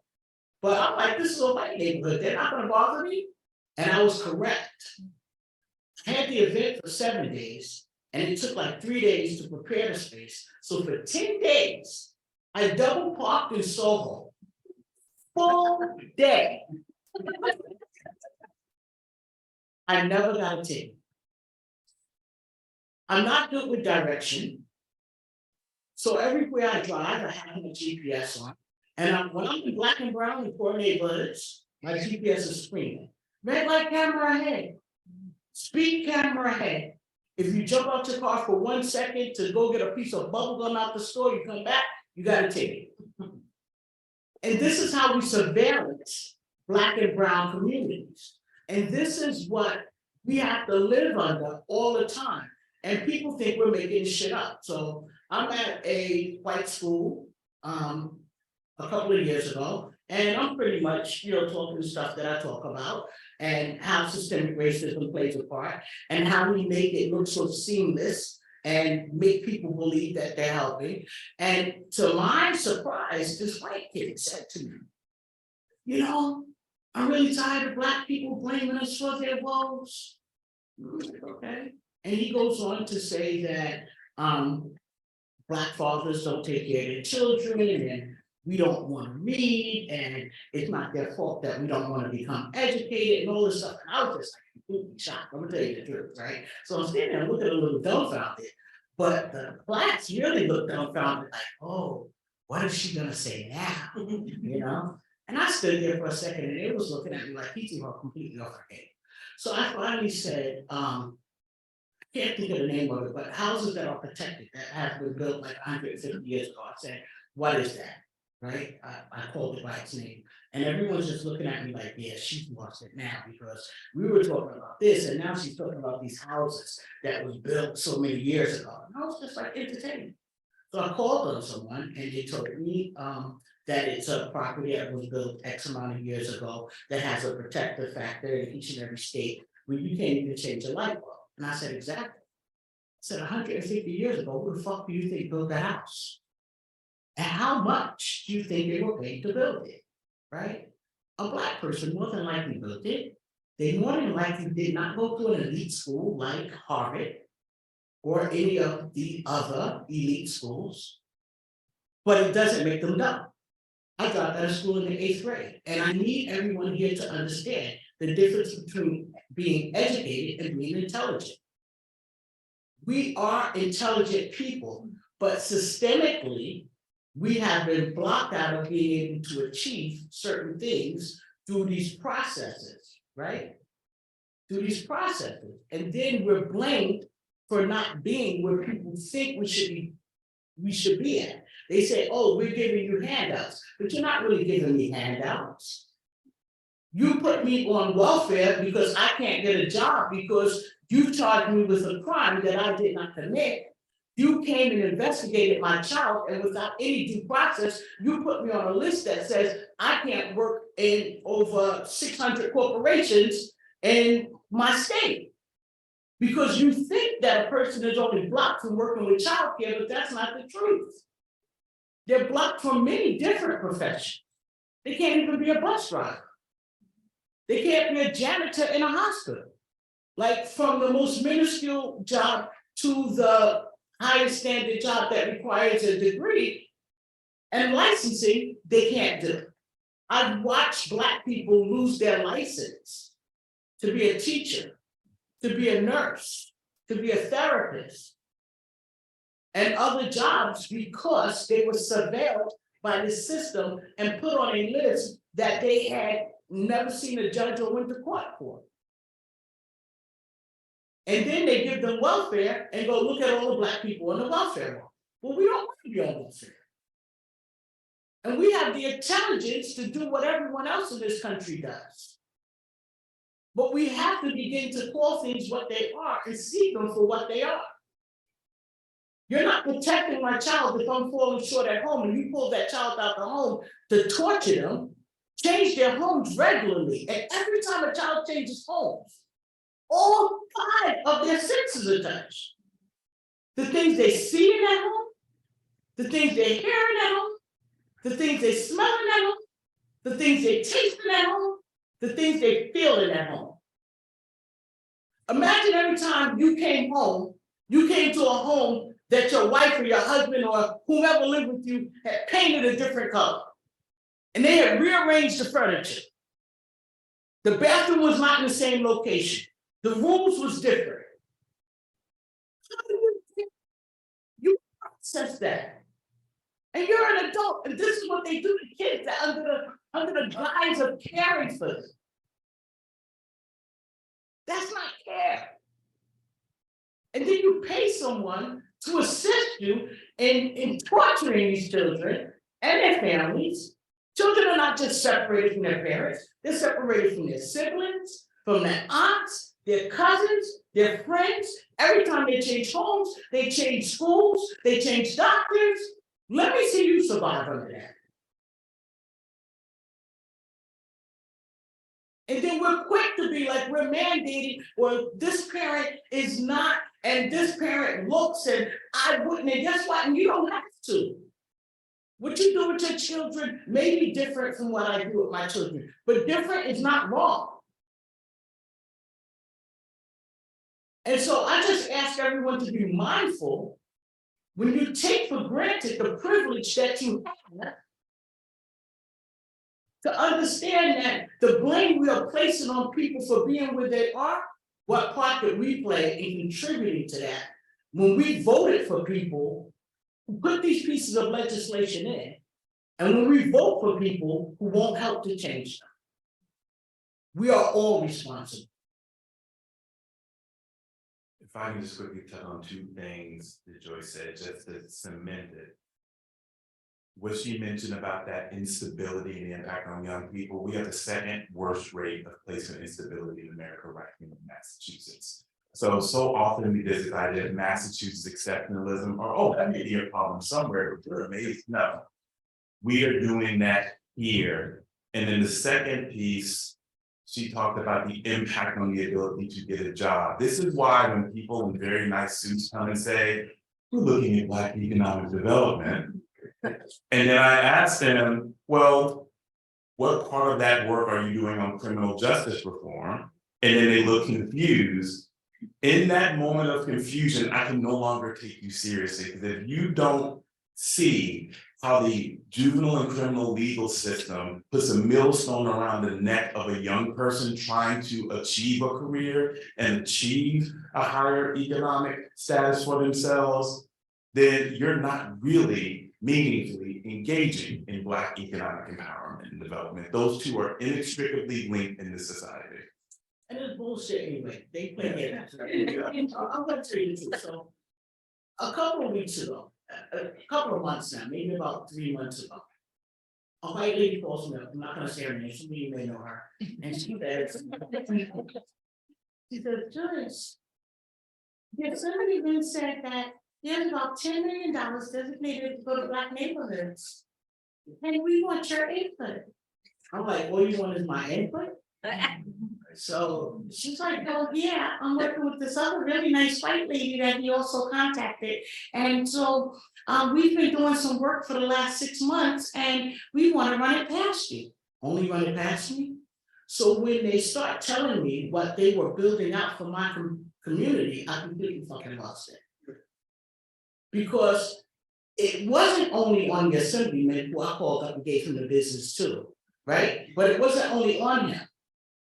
But I'm like, this is a white neighborhood. They're not gonna bother me. And I was correct. I had the event for 7 days. And it took like 3 days to prepare the space. So for 10 days, I double parked in Soho. Full day. I never got a ticket. I'm not good with direction. So everywhere I drive, I have my GPS on. And when I'm in Black and brown in poor neighborhoods, my GPS is screaming. Red light camera ahead. Speed camera ahead. If you jump out your car for 1 second to go get a piece of bubble gum out the store, you come back, you got a ticket. And this is how we surveillance Black and brown communities. And this is what we have to live under all the time. And people think we're making shit up. So I'm at a white school a couple of years ago, and I'm pretty much, talking the stuff that I talk about and how systemic racism plays a part and how we make it look so seamless and make people believe that they're helping. And to my surprise, this white kid said to me, I'm really tired of Black people blaming us for their woes. Okay. And he goes on to say that Black fathers don't take care of their children and we don't want to read and it's not their fault that we don't want to become educated and all this stuff. And I was just like completely shocked. I'm gonna tell you the truth, right? So I'm standing there looking a little dumbfounded, but the Blacks really look dumbfounded, like, oh, what is she gonna say now? And I stood there for a second and they was looking at me like he threw her completely off her head. So I finally said, I can't think of the name of it, but houses that are protected that have been built like 150 years ago. I said, what is that? right? I called it by its name. And everyone's just looking at me like, yeah, she's lost it now because we were talking about this and now she's talking about these houses that was built so many years ago. And I was just like entertaining. So I called on someone and they told me that it's a property that was built X amount of years ago that has a protective factor in each and every state where you can't even change a light bulb. And I said, exactly. I said 150 years ago, who the fuck do you think built the house? And how much do you think they were paid to build it? Right? A Black person more than likely built it. They more than likely did not go to an elite school like Harvard or any of the other elite schools, but it doesn't make them dumb. I dropped out of school in the 8th grade, and I need everyone here to understand the difference between being educated and being intelligent. We are intelligent people, but systemically, we have been blocked out of being able to achieve certain things through these processes, right? Through these processes. And then we're blamed for not being where people think we should be at. They say, oh, we're giving you handouts, but you're not really giving me handouts. You put me on welfare because I can't get a job because you charged me with a crime that I did not commit. You came and investigated my child, and without any due process, you put me on a list that says I can't work in over 600 corporations in my state. Because you think that a person is only blocked from working with childcare, but that's not the truth. They're blocked from many different professions. They can't even be a bus driver. They can't be a janitor in a hospital. Like from the most minuscule job to the highest standard job that requires a degree and licensing, they can't do. I've watched Black people lose their license to be a teacher, to be a nurse, to be a therapist, and other jobs because they were surveilled by the system and put on a list that they had never seen a judge or went to court for. And then they give them welfare and go look at all the Black people on the welfare roll. Well, we don't want to be on welfare. And we have the intelligence to do what everyone else in this country does. But we have to begin to call things what they are and see them for what they are. You're not protecting my child if I'm falling short at home and you pull that child out the home to torture them, change their homes regularly. And every time a child changes homes, all 5 of their senses are touched. The things they see in that home, the things they hear in that home, the things they smell in that home, the things they taste in that home, the things they feel in that home. Imagine every time you came home, you came to a home that your wife or your husband or whoever lived with you had painted a different color. And they had rearranged the furniture. The bathroom was not in the same location. The rooms was different. How do you process that? And you're an adult, and this is what they do to kids that under the guise of caring for them. That's not care. And then you pay someone to assist you in torturing these children and their families. Children are not just separated from their parents, they're separated from their siblings, from their aunts, their cousins, their friends. Every time they change homes, they change schools, they change doctors. Let me see you survive under that. And then we're quick to be like, we're mandating, or this parent is not, and this parent looks, and I wouldn't, and guess what? And you don't have to. What you do with your children may be different from what I do with my children, but different is not wrong. And so I just ask everyone to be mindful when you take for granted the privilege that you have, to understand that the blame we are placing on people for being where they are, what part that we play in contributing to that when we voted for people who put these pieces of legislation in, and when we vote for people who won't help to change them. We are all responsible. If I can just quickly touch on 2 things that Joyce said, just to cement it. what she mentioned about that instability and the impact on young people, we have the second worst rate of placement instability in America, right here in Massachusetts. So often we visit the idea of Massachusetts exceptionalism, or, oh, that may be a problem somewhere, but you're amazed. No, we are doing that here. And then the second piece, she talked about the impact on the ability to get a job. This is why when people in very nice suits come and say, we're looking at Black economic development. And then I asked them, well, what part of that work are you doing on criminal justice reform? And then they look confused. In that moment of confusion, I can no longer take you seriously, because if you don't see how the juvenile and criminal legal system puts a millstone around the neck of a young person trying to achieve a career and achieve a higher economic status for themselves, then you're not really meaningfully engaging in Black economic empowerment and development. Those two are inextricably linked in this society. And it's bullshit anyway, they play it. I'm gonna tell you the truth, so. A couple of weeks ago, a couple of months now, maybe about 3 months ago. A white lady calls me up, I'm not gonna say her name, some of you may know her, and she says. She says, Joyce. There's somebody been said that there's about $10 million designated to go to Black neighborhoods. And we want your input. I'm like, all you want is my input? So she's like, oh yeah, I'm working with this other really nice white lady that he also contacted. And so we've been doing some work for the last 6 months and we want to run it past you. Only run it past me? So when they start telling me what they were building out for my community, I completely fucking lost it. Because it wasn't only on the assemblyman who I called up and gave him the business too, right? But it wasn't only on him.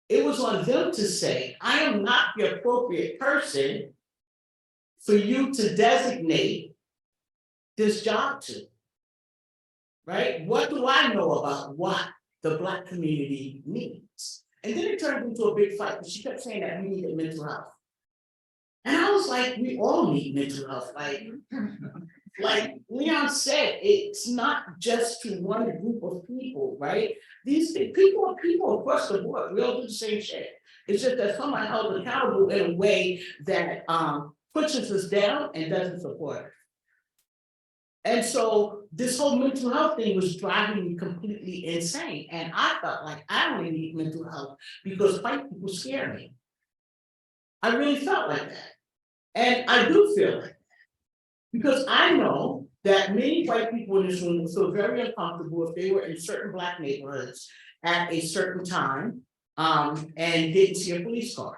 It was on them to say, I am not the appropriate person for you to designate this job to. Right? What do I know about what the Black community needs? And then it turned into a big fight, because she kept saying that we needed mental health. And I was like, we all need mental health. Like Leon said, it's not just to one group of people, right? These people are people across the board. We all do the same shit. It's just that someone held accountable in a way that pushes us down and doesn't support us. And so this whole mental health thing was driving me completely insane. And I felt like I only need mental health because white people scare me. I really felt like that. And I do feel like that. Because I know that many white people in this room would feel very uncomfortable if they were in certain Black neighborhoods at a certain time and didn't see a police car,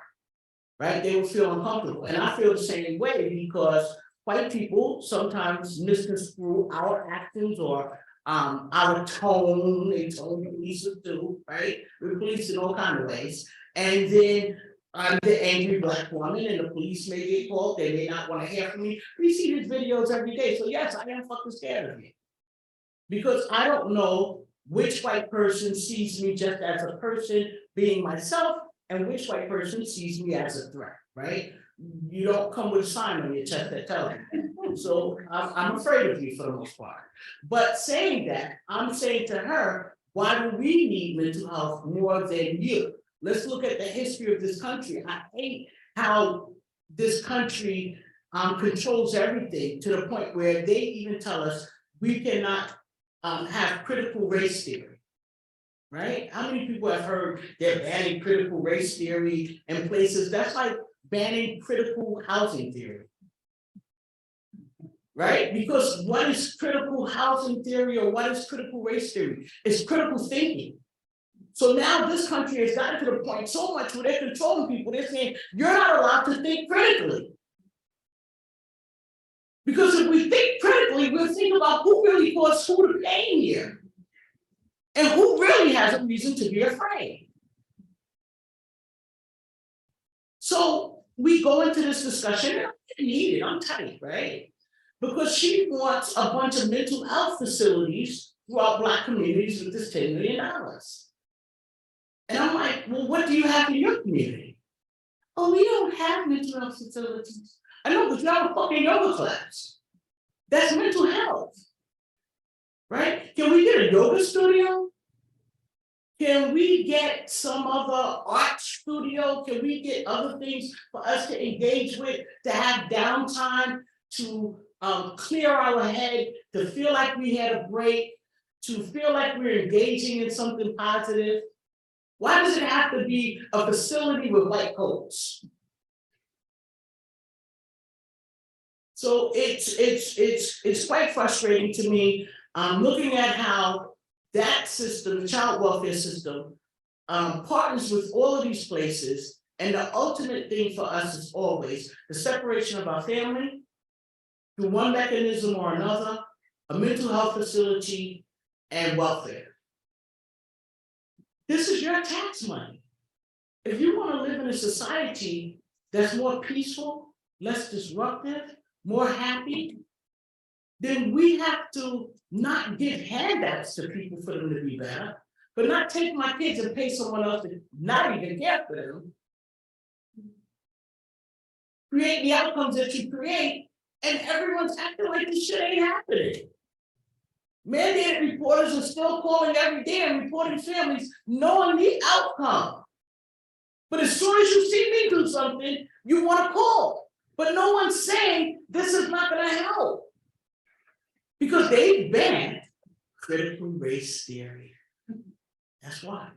right? They would feel uncomfortable. And I feel the same way because white people sometimes misconstrue our actions or our tone. They tone police do, right? We're police in all kinds of ways. And then I'm the angry Black woman and the police may get called, they may not want to hear from me. We see these videos every day. So yes, I am fucking scared of you. Because I don't know which white person sees me just as a person being myself and which white person sees me as a threat, right? You don't come with a sign on your chest that tells you. So I'm afraid of you for the most part. But saying that, I'm saying to her, why do we need mental health more than you? Let's look at the history of this country. I hate how this country controls everything to the point where they even tell us we cannot have critical race theory, right? How many people have heard they're banning critical race theory in places? That's like banning critical housing theory, right? Because what is critical housing theory or what is critical race theory? It's critical thinking. So now this country has gotten to the point so much where they're controlling people. They're saying, you're not allowed to think critically. Because if we think critically, we'll think about who really caused who the pain here. And who really has a reason to be afraid. So we go into this discussion, and I need it, I'm tight, right? Because she wants a bunch of mental health facilities throughout Black communities with this $10 million. And I'm like, well, what do you have in your community? Oh, we don't have mental health facilities. I know, but you have a fucking yoga class. That's mental health, right? get a yoga studio? Can we get some other art studio? Can we get other things for us to engage with, to have downtime, to clear our head, to feel like we had a break, to feel like we're engaging in something positive? Why does it have to be a facility with white coats? So it's quite frustrating to me, looking at how that system, the child welfare system, partners with all of these places, and the ultimate thing for us is always the separation of our family through one mechanism or another, a mental health facility, and welfare. This is your tax money. If you want to live in a society that's more peaceful, less disruptive, more happy, then we have to not give handouts to people for them to be better, but not take my kids and pay someone else to not even care for them. Create the outcomes that you create, and everyone's acting like this shit ain't happening. Mandated reporters are still calling every day and reporting families, knowing the outcome. But as soon as you see me do something, you want to call. But no one's saying this is not going to help. Because they banned critical race theory. That's why.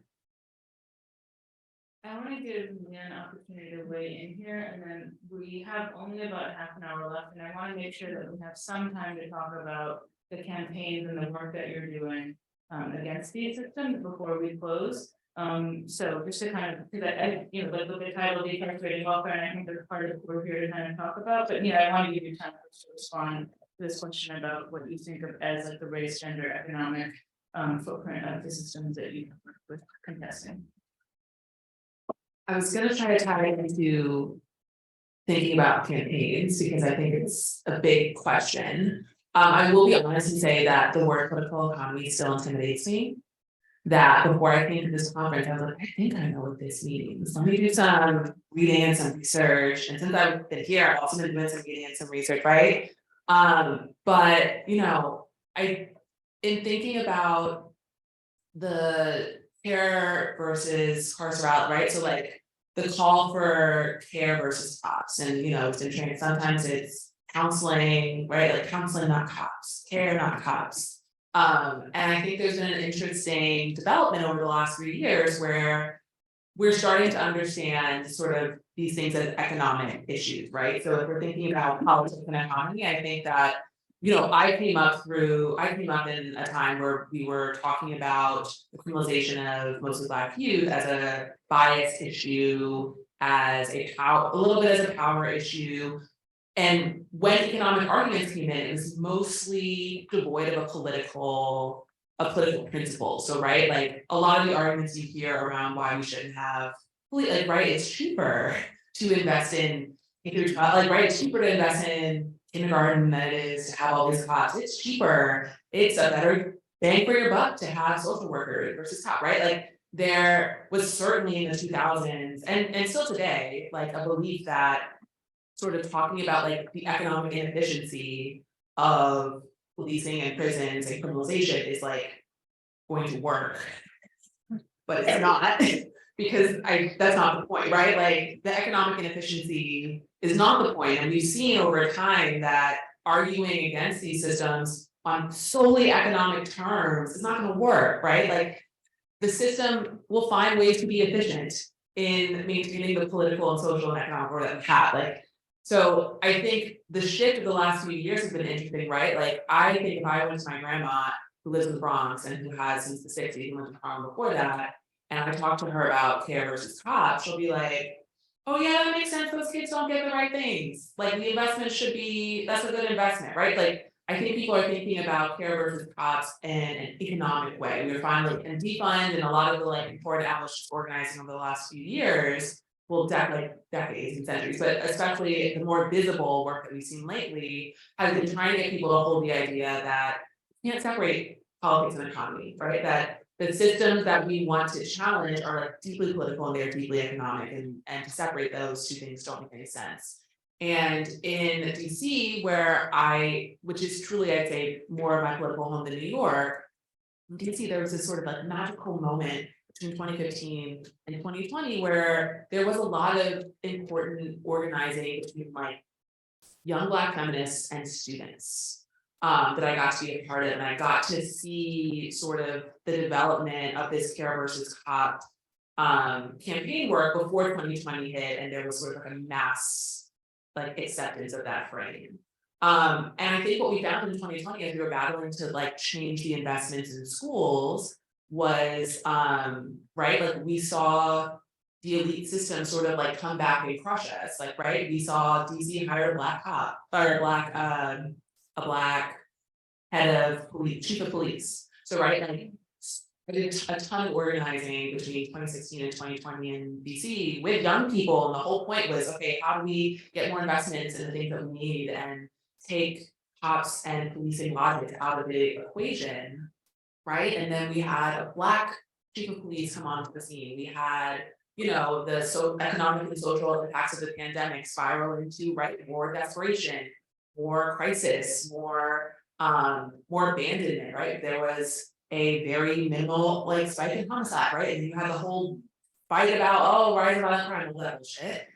I want to give Mia an opportunity to weigh in here, and then we have only about half an hour left, and I want to make sure that we have some time to talk about the campaigns and the work that you're doing against these systems before we close. So just to kind of, because like the title, Decarcerating welfare, and I think that's part of what we're here to kind of talk about. But yeah, I want to give you time to respond to this question about what you think of as like the race, gender, economic footprint of the systems that you work with contesting. I was gonna try to tie it into thinking about campaigns because I think it's a big question. I will be honest and say that the word political economy still intimidates me. That before I came to this conference, I was like, I think I know what this means. Let me do some reading and some research. And since I've been here, I've also been doing some reading and some research, right? But you know, in thinking about the care versus carceral, right? So like the call for care versus cops, and you know, it's been trained. Sometimes it's counseling, right? Like counseling, not cops, care, not cops. And I think there's been an interesting development over the last 3 years where we're starting to understand sort of these things as economic issues, right? So if we're thinking about politics and economy, I think that, you know, I came up in a time where we were talking about the criminalization of mostly Black youth as a bias issue, as a little bit as a power issue. And when economic arguments came in, it was mostly devoid of a political principle. So, right, like a lot of the arguments you hear around why we shouldn't have, like, right, it's cheaper to invest in, it's cheaper to invest in kindergarten than it is to have all these cops. It's cheaper. It's a better bang for your buck to have social workers versus top, right? Like there was certainly in the 2000s and still today, like a belief that sort of talking about like the economic inefficiency of policing and prisons and criminalization is like going to work, but it's not because that's not the point, right? Like the economic inefficiency is not the point, and we've seen over time that arguing against these systems on solely economic terms is not going to work, right? Like the system will find ways to be efficient in maintaining the political and social and economic order that we have, like. So I think the shift of the last few years has been interesting, right? Like I think if I went to my grandma who lives in the Bronx and who has since the 60s and lived in Harlem before that, and I talk to her about care versus cops, she'll be like, oh yeah, that makes sense, those kids don't get the right things. Like the investment should be, that's a good investment, right? Like I think people are thinking about care versus cops in an economic way. We're finally in defund and a lot of the like important abolitionist organizing over the last few years. Well, decades and centuries, but especially the more visible work that we've seen lately has been trying to get people to hold the idea that you can't separate politics and economy, right? That the systems that we want to challenge are like deeply political and they're deeply economic, and to separate those two things don't make any sense. And in DC, which is truly, I'd say, more of my political home than New York, in DC, there was this sort of like magical moment between 2015 and 2020 where there was a lot of important organizing between like young Black feminists and students that I got to be a part of, and I got to see sort of the development of this care versus cop campaign work before 2020 hit, and there was sort of like a mass like acceptance of that frame. And I think what we found in 2020 as we were battling to like change the investments in schools was right, like we saw the elite system sort of like come back and crush us, like, right, we saw DC hire a Black cop or a Black head of police, chief of police. So right, like I did a ton of organizing between 2016 and 2020 in DC with young people, and the whole point was, okay, how do we get more investments in the things that we need and take cops and policing logic out of the equation, right? And then we had a Black chief of police come onto the scene. We had, you know, the economic and social impacts of the pandemic spiral into, right, more desperation, more crisis, more abandonment, right? There was a very minimal like spike in homicide, right? And you had the whole fight about, oh, rise of violent crime, all that bullshit.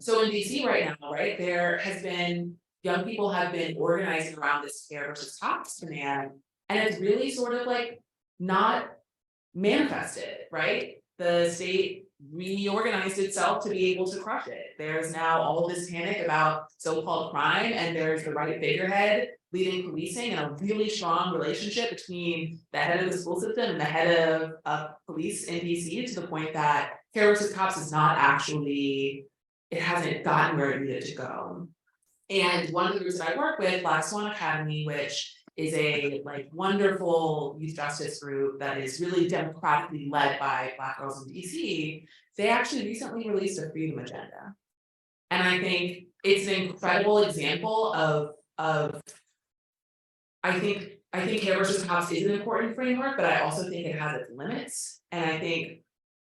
So in DC right now, right, there has been young people have been organizing around this care versus cops demand, and it's really sort of like not manifested, right? The state reorganized itself to be able to crush it. There's now all this panic about so-called crime, and there's the right figurehead leading policing, and a really strong relationship between the head of the school system and the head of police in DC, to the point that care versus cops is not actually, it hasn't gotten where it needed to go. And one of the groups that I work with, Black Swan Academy, which is a like wonderful youth justice group that is really democratically led by Black girls in DC, they actually recently released a freedom agenda. And I think it's an incredible example of I think care versus cops is an important framework, but I also think it has its limits. And I think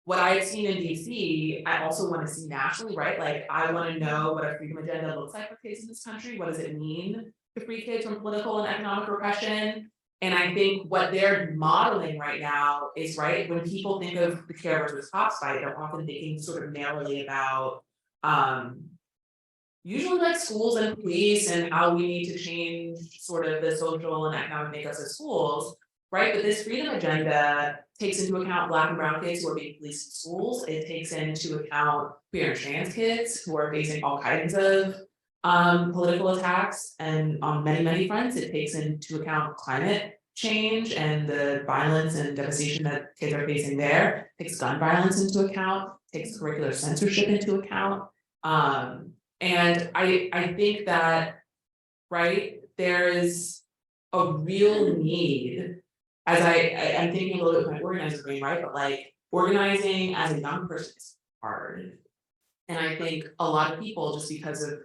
what I've seen in DC, I also want to see nationally, right? Like I want to know what a freedom agenda looks like for kids in this country. What does it mean to free kids from political and economic repression? And I think what they're modeling right now is, right, when people think of the care versus cops fight, they're often thinking sort of narrowly about usually like schools and police and how we need to change sort of the social and economic makeups of schools, right? But this freedom agenda takes into account Black and brown kids who are being policed in schools. It takes into account queer and trans kids who are facing all kinds of political attacks, and on many, many fronts. It takes into account climate change and the violence and devastation that kids are facing there. It takes gun violence into account, takes curricular censorship into account. And I think that, right, there is a real need, as I'm thinking a little bit of my organizer brain, right? But like organizing as a young person is hard. And I think a lot of people, just because of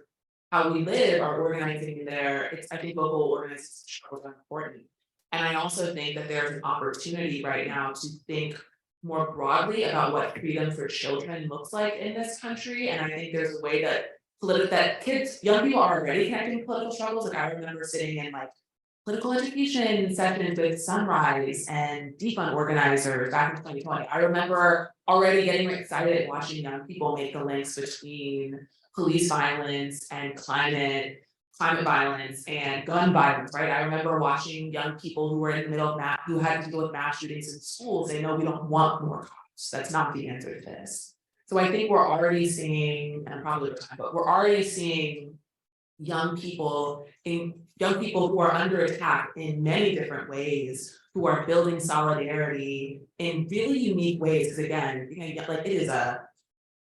how we live, are organizing there. I think local organizations are important. And I also think that there's an opportunity right now to think more broadly about what freedom for children looks like in this country. And I think there's a way that young people are already connecting political struggles. Like I remember sitting in like political education sessions with Sunrise and Defund organizers back in 2020. I remember already getting excited watching young people make the links between police violence and climate violence and gun violence, right? I remember watching young people who were in the middle of who had to deal with mass shootings in schools. They know we don't want more cops. That's not the answer to this. So I think we're already seeing, and I'm probably over time, but we're already seeing young people who are under attack in many different ways, who are building solidarity in really unique ways. Because again, like it is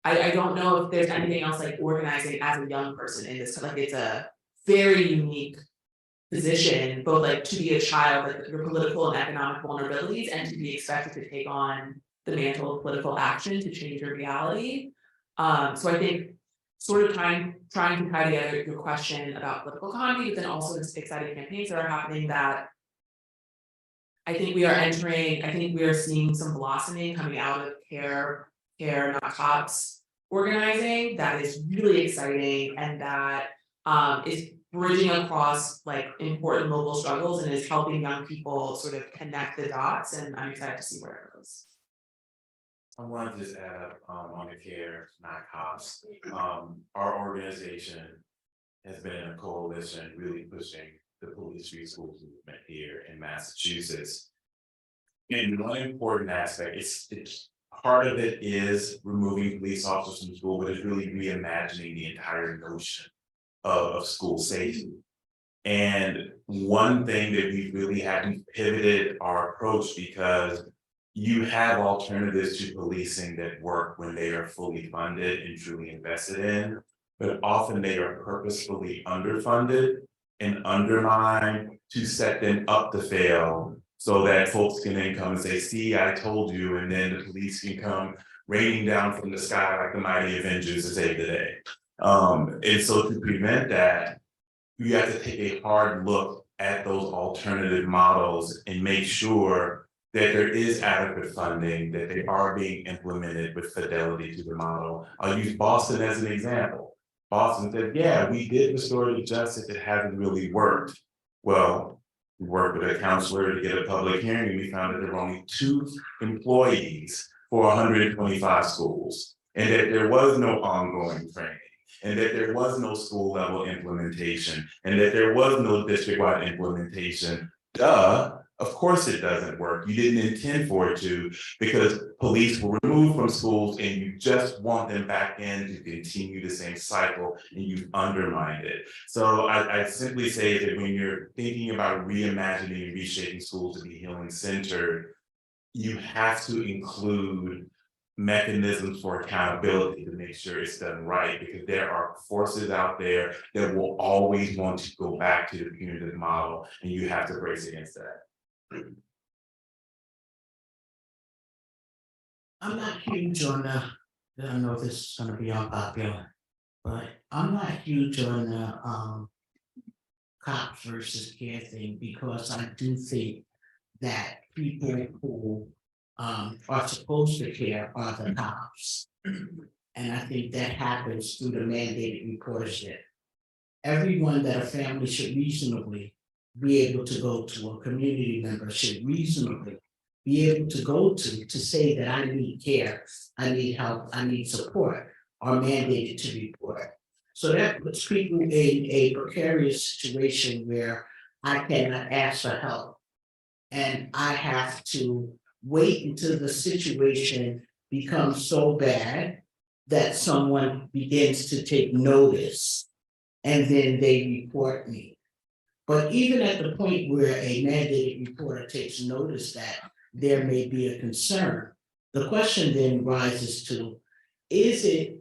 I don't know if there's anything else like organizing as a young person in this, like it's a very unique position, both like to be a child, like your political and economic vulnerabilities, and to be expected to take on the mantle of political action to change your reality. So I think sort of trying to tie together your question about political economy, but then also the exciting campaigns that are happening, that I think we are seeing some blossoming coming out of care not cops organizing that is really exciting, and that is bridging across like important local struggles and is helping young people sort of connect the dots, and I'm excited to see where it goes. I want to just add up on the care, not cops. Our organization has been in a coalition really pushing the police free schools movement here in Massachusetts. And one important aspect, it's part of it is removing police officers from school, but it's really reimagining the entire notion of school safety. And one thing that we really haven't pivoted our approach, because you have alternatives to policing that work when they are fully funded and truly invested in, but often they are purposefully underfunded and undermined to set them up to fail, so that folks can then come and say, see, I told you, and then the police can come raining down from the sky like the mighty Avengers to save the day. And so to prevent that, you have to take a hard look at those alternative models and make sure that there is adequate funding, that they are being implemented with fidelity to the model. I'll use Boston as an example. Boston said, yeah, we did restorative justice, it hasn't really worked. Well, we worked with a counselor to get a public hearing, and we found that there were only 2 employees for 125 schools, and that there was no ongoing training, and that there was no school level implementation, and that there was no district-wide implementation. Duh. Of course it doesn't work. You didn't intend for it to, because police were removed from schools and you just want them back in to continue the same cycle, and you've undermined it. So I simply say that when you're thinking about reimagining and reshaping schools to be healing centered, you have to include mechanisms for accountability to make sure it's done right, because there are forces out there that will always want to go back to the punitive model, and you have to brace against that. I'm not huge on the, I know this is gonna be unpopular, but I'm not huge on the cops versus care thing, because I do think that people who are supposed to care are the cops. And I think that happens through the mandated reportership. Everyone that a family should reasonably be able to go to, a community member should reasonably be able to go to say that I need care, I need help, I need support, are mandated to report. So that puts people in a precarious situation where I cannot ask for help. And I have to wait until the situation becomes so bad that someone begins to take notice, and then they report me. But even at the point where a mandated reporter takes notice that there may be a concern, the question then rises to, is it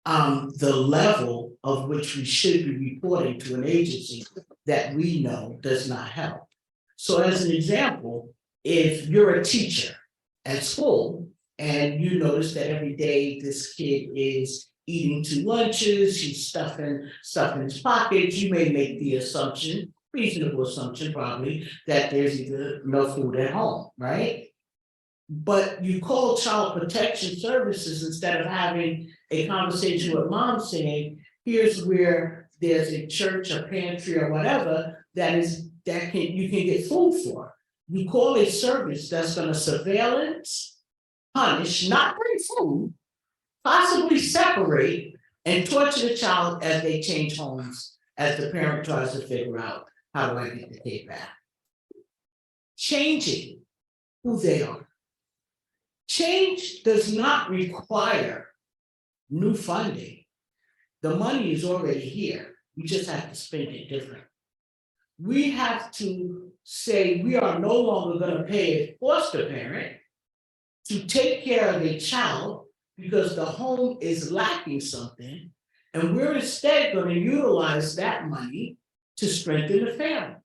the level of which we should be reporting to an agency that we know does not help? So as an example, if you're a teacher at school and you notice that every day this kid is eating 2 lunches, he's stuffing stuff in his pockets, you may make the assumption, reasonable assumption probably, that there's either no food at home, right? But you call child protection services instead of having a conversation with mom saying, here's where there's a church, a pantry, or whatever you can get food for. You call a service that's gonna surveillance, punish, not bring food, possibly separate and torture the child as they change homes, as the parent tries to figure out, how do I get the kid back? Changing who they are. Change does not require new funding. The money is already here. We just have to spend it differently. We have to say we are no longer going to pay a foster parent to take care of a child because the home is lacking something, and we're instead going to utilize that money to strengthen the family.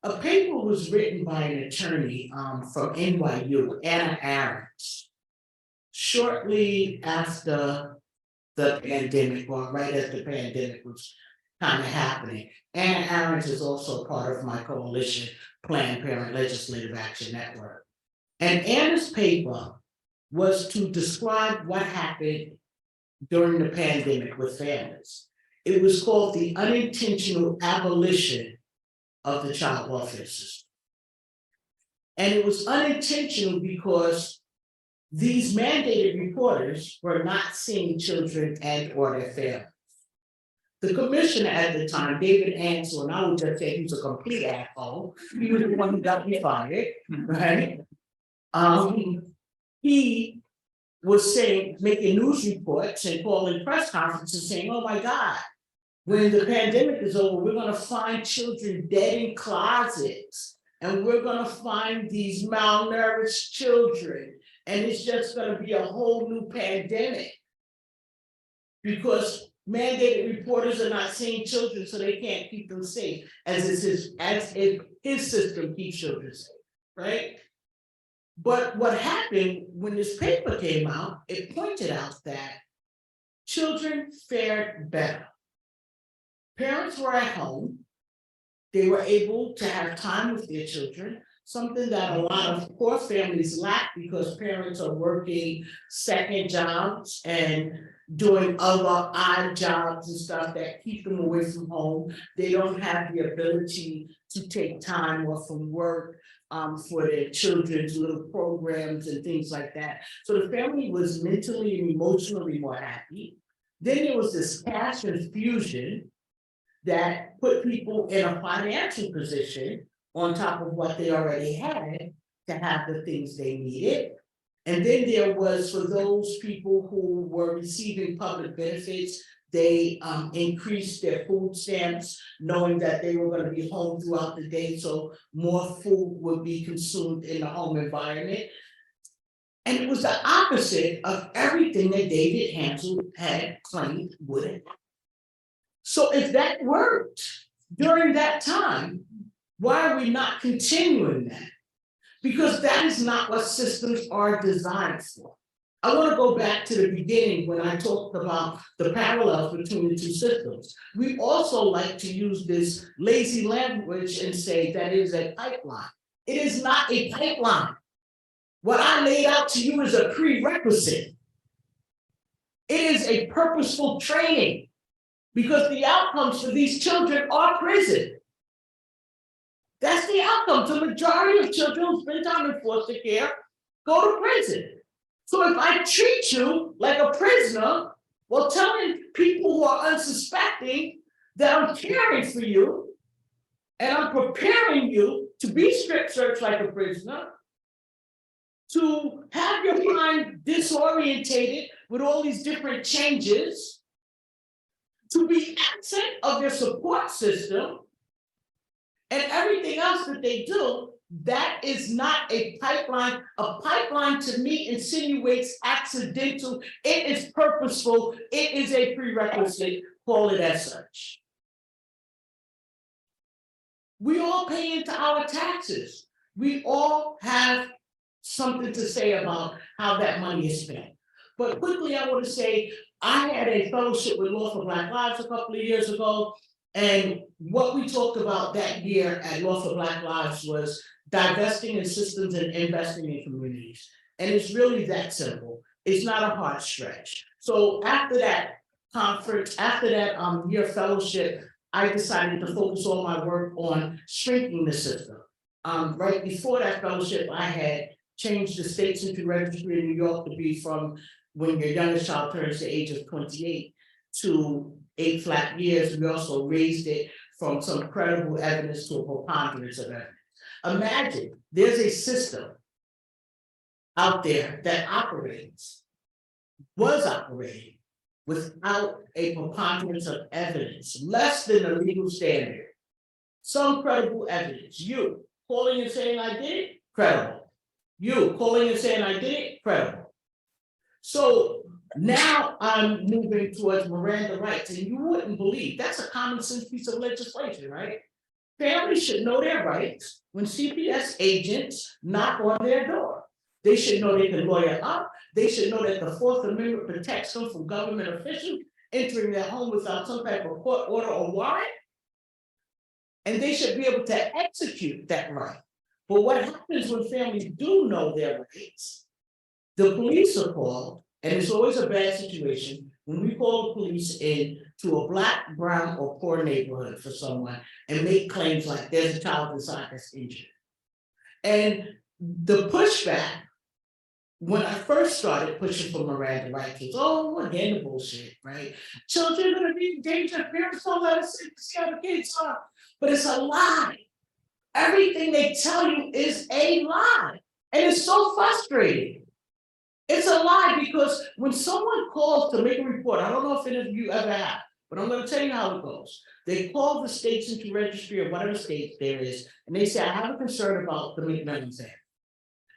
A paper was written by an attorney from NYU, Anna Arendt, shortly after the pandemic, or right as the pandemic was kind of happening. Anna Arendt is also part of my coalition, Planned Parent Legislative Action Network. And Anna's paper was to describe what happened during the pandemic with families. It was called the unintentional abolition of the child welfare system. And it was unintentional because these mandated reporters were not seeing children and or their families. The commissioner at the time, David Ansel, and I would just say he was a complete asshole. He was the one who got me fired, right? He was saying, making news reports and calling press conferences saying, oh my God, when the pandemic is over, we're gonna find children dead in closets. And we're gonna find these malnourished children. And it's just gonna be a whole new pandemic. Because mandated reporters are not seeing children, so they can't keep them safe, as if his system keeps children safe, right? But what happened when this paper came out, it pointed out that children fared better. Parents were at home. They were able to have time with their children, something that a lot of poor families lack because parents are working second jobs and doing other odd jobs and stuff that keep them away from home. They don't have the ability to take time off from work for their children's little programs and things like that. So the family was mentally and emotionally more happy. Then there was this cash infusion that put people in a financial position on top of what they already had to have the things they needed. And then there was, for those people who were receiving public benefits, they increased their food stamps, knowing that they were going to be home throughout the day, so more food would be consumed in the home environment. And it was the opposite of everything that David Ansel had claimed would happen. So if that worked during that time, why are we not continuing that? Because that is not what systems are designed for. I want to go back to the beginning when I talked about the parallels between the two systems. We also like to use this lazy language and say that is a pipeline. It is not a pipeline. What I laid out to you is a prerequisite. It is a purposeful training because the outcomes for these children are prison. That's the outcome. The majority of children who spend time in foster care go to prison. So if I treat you like a prisoner, well, telling people who are unsuspecting that I'm caring for you and I'm preparing you to be strip searched like a prisoner, to have your mind disorientated with all these different changes, to be absent of their support system, and everything else that they do, that is not a pipeline. A pipeline to me insinuates accidental. It is purposeful. It is a prerequisite. Call it as such. We all pay into our taxes. We all have something to say about how that money is spent. But quickly, I want to say, I had a fellowship with Law for Black Lives a couple of years ago. And what we talked about that year at Law for Black Lives was divesting in systems and investing in communities. And it's really that simple. It's not a hard stretch. So after that conference, after that year fellowship, I decided to focus all my work on shrinking the system. Right before that fellowship, I had changed the state central registry in New York to be from when your youngest child turns the age of 28 to 8 flat years. We also raised it from some credible evidence to a preponderance of evidence. Imagine there's a system out there that was operating without a preponderance of evidence, less than the legal standard. Some credible evidence. You calling and saying I did it, credible. You calling and saying I did it, credible. So now I'm moving towards Miranda rights, and you wouldn't believe that's a common sense piece of legislation, right? Families should know their rights when CPS agents knock on their door. They should know they can lawyer up. They should know that the Fourth Amendment protects them from government officials entering their home without some type of court order or warrant. And they should be able to execute that right. But what happens when families do know their rights? The police are called, and it's always a bad situation when we call the police in to a black, brown, or poor neighborhood for someone and make claims like there's a child inside that's injured. And the pushback, when I first started pushing for Miranda rights, was, oh, again, the bullshit, right? Children are gonna be in danger, parents don't let us see how the kids are, but it's a lie. Everything they tell you is a lie, and it's so frustrating. It's a lie because when someone calls to make a report, I don't know if any of you ever have, but I'm gonna tell you how it goes. They call the states into registry or whatever state there is, and they say, I have a concern about the McMillan family.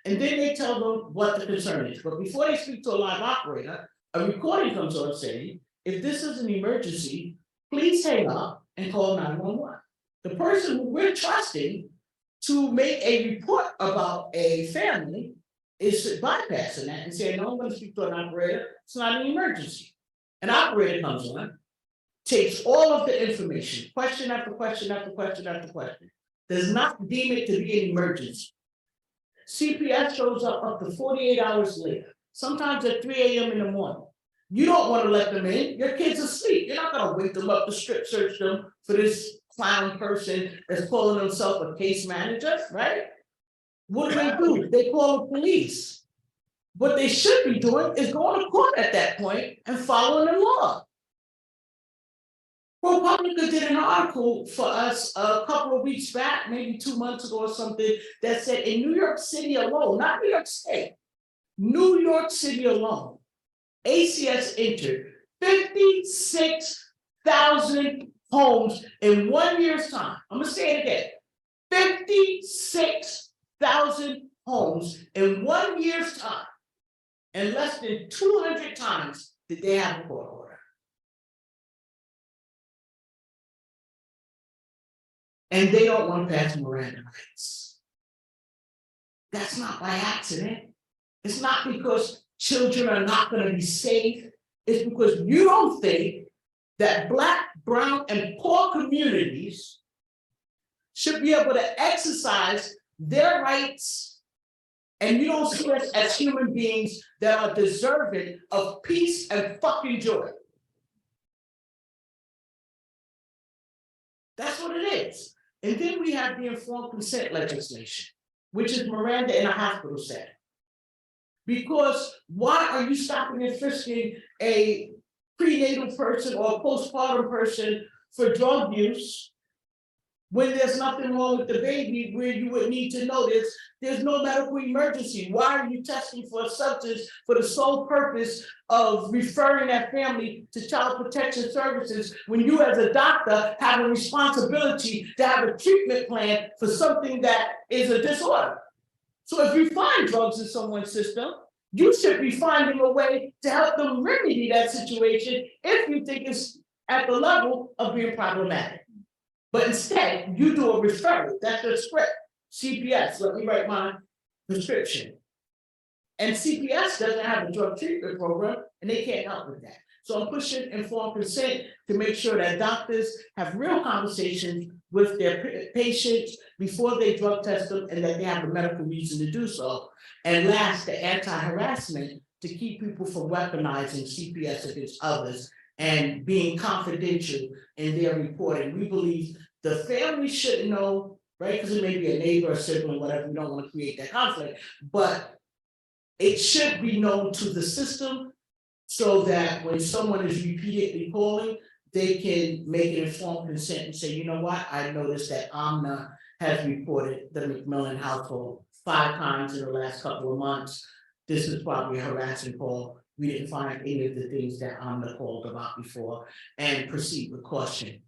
And then they tell them what the concern is. But before they speak to a live operator, a recording comes on saying, if this is an emergency, please hang up and call 911. The person who we're trusting to make a report about a family is bypassing that and saying, no, I'm gonna speak to an operator, it's not an emergency. An operator comes on, takes all of the information, question after question after question after question, does not deem it to be an emergency. CPS shows up to 48 hours later, sometimes at 3 a.m. in the morning. You don't want to let them in, your kid's asleep. You're not gonna wake them up to strip search them for this clown person that's calling himself a case manager, right? What do? They call the police. What they should be doing is going to court at that point and following the law. ProPublica did an article for us a couple of weeks back, maybe 2 months ago or something, that said in New York City alone, not New York State, New York City alone, ACS entered 56,000 homes in 1 year's time. I'm gonna say it again, 56,000 homes in 1 year's time. And less than 200 times did they have a court order. And they don't want to pass Miranda rights. That's not by accident. It's not because children are not going to be safe. It's because you don't think that Black, brown, and poor communities should be able to exercise their rights, and you don't see us as human beings that are deserving of peace and fucking joy. That's what it is. And then we have the informed consent legislation, which is Miranda in a hospital setting. Because why are you stopping and frisking a prenatal person or a postpartum person for drug use when there's nothing wrong with the baby, where you would need to know there's no medical emergency? Why are you testing for a substance for the sole purpose of referring that family to child protection services when you as a doctor have a responsibility to have a treatment plan for something that is a disorder? So if you find drugs in someone's system, you should be finding a way to help them remedy that situation if you think it's at the level of being problematic. But instead, you do a referral, that's your script. CPS, let me write my prescription. And CPS doesn't have a drug treatment program, and they can't help with that. So I'm pushing informed consent to make sure that doctors have real conversations with their patients before they drug test them, and that they have a medical reason to do so. And last, the anti-harassment to keep people from weaponizing CPS against others and being confidential in their reporting. We believe the family should know, right? Because it may be a neighbor or sibling, whatever, we don't want to create that conflict, but it should be known to the system so that when someone is repeatedly calling, they can make an informed consent and say, you know what, I noticed that Amna has reported the McMillan household 5 times in the last couple of months. This is probably a harassing call. We didn't find any of the things that Amna called about before, and proceed with caution.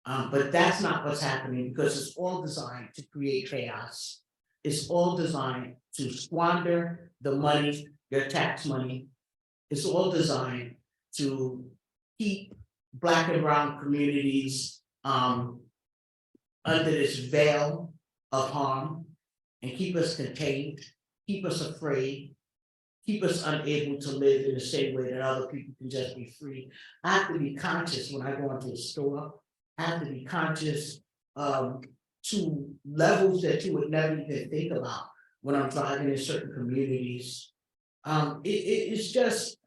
But that's not what's happening, because it's all designed to create chaos. It's all designed to squander the money, your tax money. It's all designed to keep Black and brown communities under this veil of harm, and keep us contained, keep us afraid, keep us unable to live in the same way that other people can just be free. I have to be conscious when I go into a store. I have to be conscious to levels that you would never even think about when I'm driving in certain communities. It's just,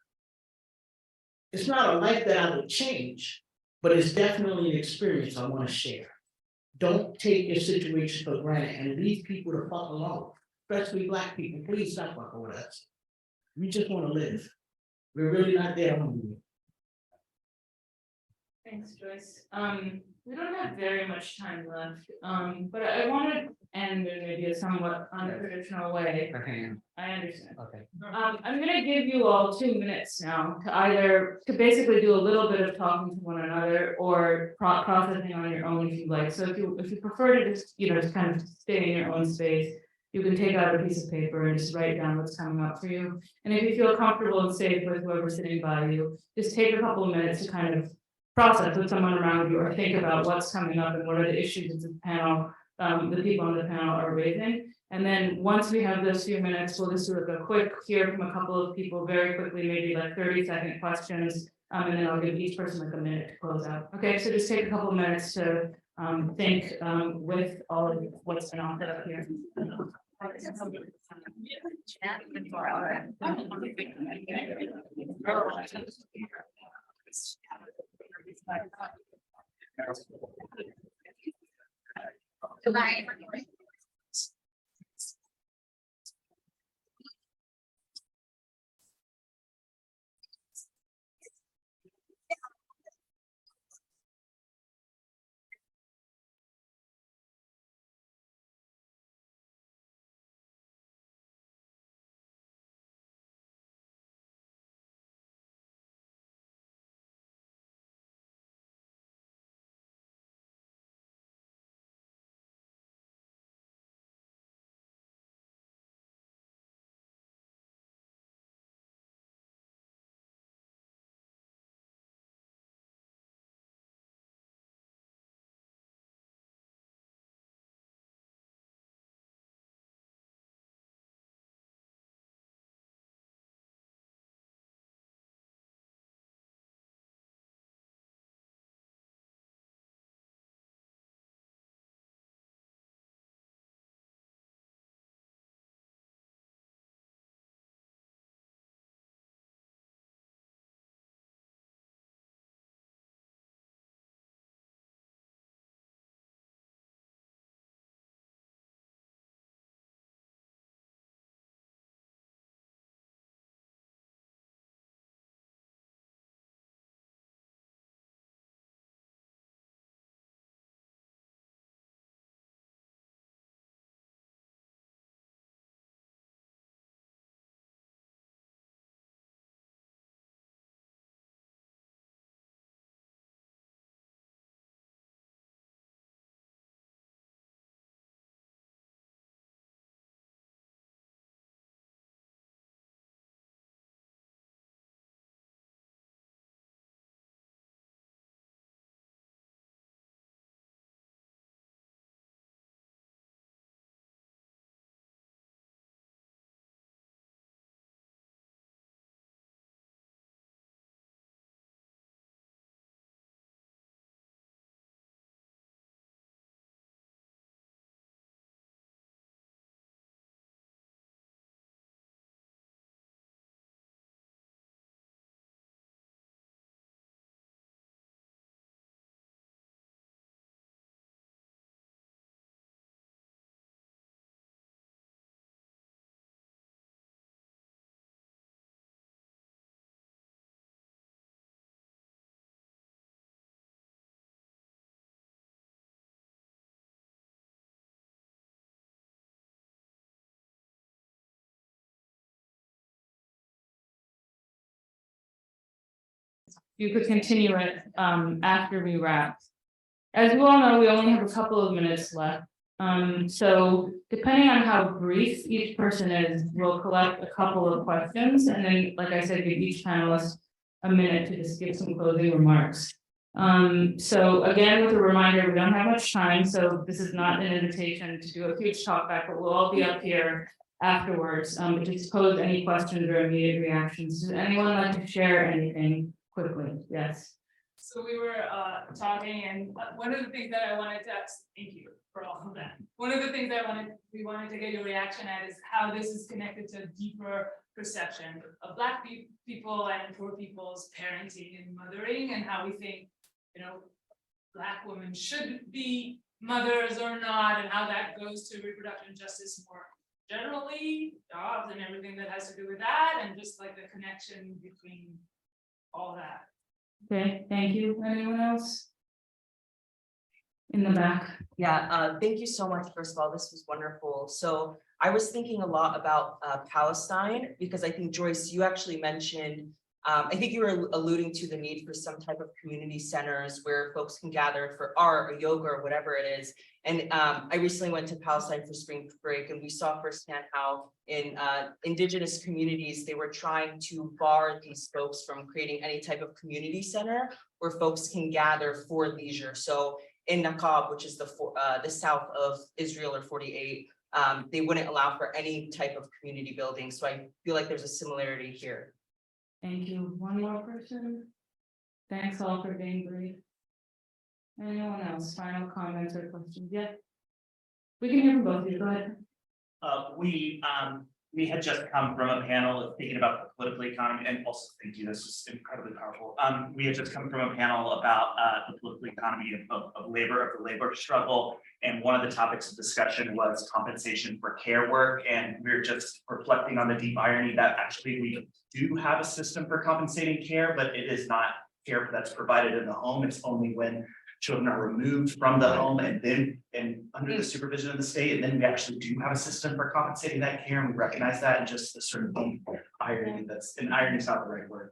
it's not a life that I would change, but it's definitely an experience I want to share. Don't take your situation for granted and leave people to fuck alone, especially Black people. Please stop fucking with us. We just want to live. We're really not there on you. Thanks, Joyce. We don't have very much time left, but I want to end in maybe a somewhat untraditional way. I understand. Okay. I'm gonna give you all 2 minutes now to basically do a little bit of talking to one another or processing on your own if you like. So if you prefer to just, just kind of stay in your own space, you can take out a piece of paper and just write down what's coming up for you. And if you feel comfortable and safe with whoever's sitting by you, just take a couple of minutes to kind of process with someone around you or think about what's coming up and what are the issues that the panel, the people on the panel are raising. And then once we have those few minutes, we'll just do a quick hear from a couple of people very quickly, maybe like 30-second questions. And then I'll give each person like a minute to close out. Okay, so just take a couple of minutes to think with all of what's been offered up here. You could continue it after we wrap. As you all know, we only have a couple of minutes left. So depending on how brief each person is, we'll collect a couple of questions and then, like I said, give each panelist a minute to just give some closing remarks. So again, with a reminder, we don't have much time, so this is not an invitation to do a huge talk back, but we'll all be up here afterwards. But just pose any questions or immediate reactions. Does anyone like to share anything quickly? Yes. So we were talking, and one of the things that I wanted to ask, thank you for all of that. One of the things that we wanted to get your reaction at is how this is connected to deeper perception of Black people and poor people's parenting and mothering, and how we think you know, Black women should be mothers or not, and how that goes to reproduction justice more generally, jobs and everything that has to do with that, and just like the connection between all that. Okay, thank you. Anyone else? In the back. Yeah, thank you so much. First of all, this was wonderful. So I was thinking a lot about Palestine, because I think Joyce, you actually mentioned, I think you were alluding to the need for some type of community centers where folks can gather for art or yoga or whatever it is. And I recently went to Palestine for spring break, and we saw firsthand how in indigenous communities, they were trying to bar these folks from creating any type of community center where folks can gather for leisure. So in Naqab, which is the south of Israel or 48, they wouldn't allow for any type of community building. So I feel like there's a similarity here. Thank you. One more person. Thanks all for being brief. Anyone else? Final comments or questions? Yeah. We can hear from both of you. Go ahead. We had just come from a panel of thinking about the political economy, and also thank you, this is incredibly powerful. We had just come from a panel about the political economy of labor, of the labor struggle. And one of the topics of discussion was compensation for care work. And we we're just reflecting on the deep irony that actually we do have a system for compensating care, but it is not care that's provided in the home. It's only when children are removed from the home and then under the supervision of the state, and then we actually do have a system for compensating that care, and we recognize that, and just the sort of deep irony and irony is not the right word.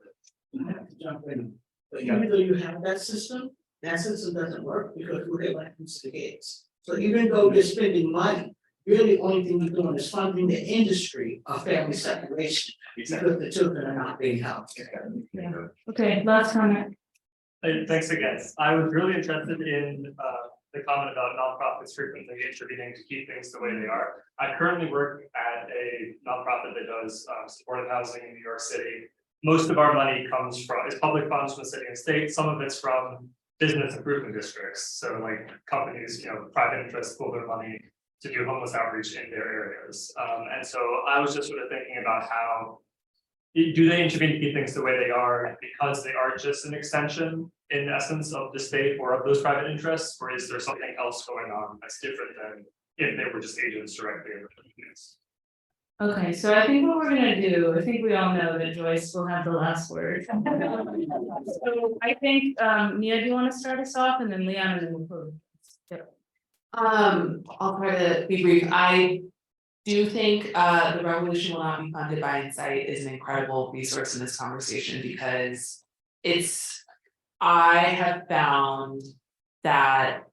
I have to jump in. But even though you have that system doesn't work because we're what happens to the kids. So even though they're spending money, really the only thing you're doing is funding the industry of family separation because the children are not being helped. Yeah. Okay, last comment. Thanks again. I was really interested in the comment about nonprofits frequently intervening to keep things the way they are. I currently work at a nonprofit that does supportive housing in New York City. Most of our money is public funds from the city and state. Some of it's from business improvement districts. So like companies, private interests pull their money to do homeless outreach in their areas. And so I was just sort of thinking about how do they intervene to keep things the way they are because they are just an extension in essence of the state or of those private interests, or is there something else going on that's different than if they were just agents directly in the communities? Okay, so I think what we're gonna do, I think we all know that Joyce will have the last word. So I think, Nia, do you want to start us off, and then Leon, and then we'll close. I'll try to be brief. I do think the revolution will not be funded by Insight is an incredible resource in this conversation because I have found that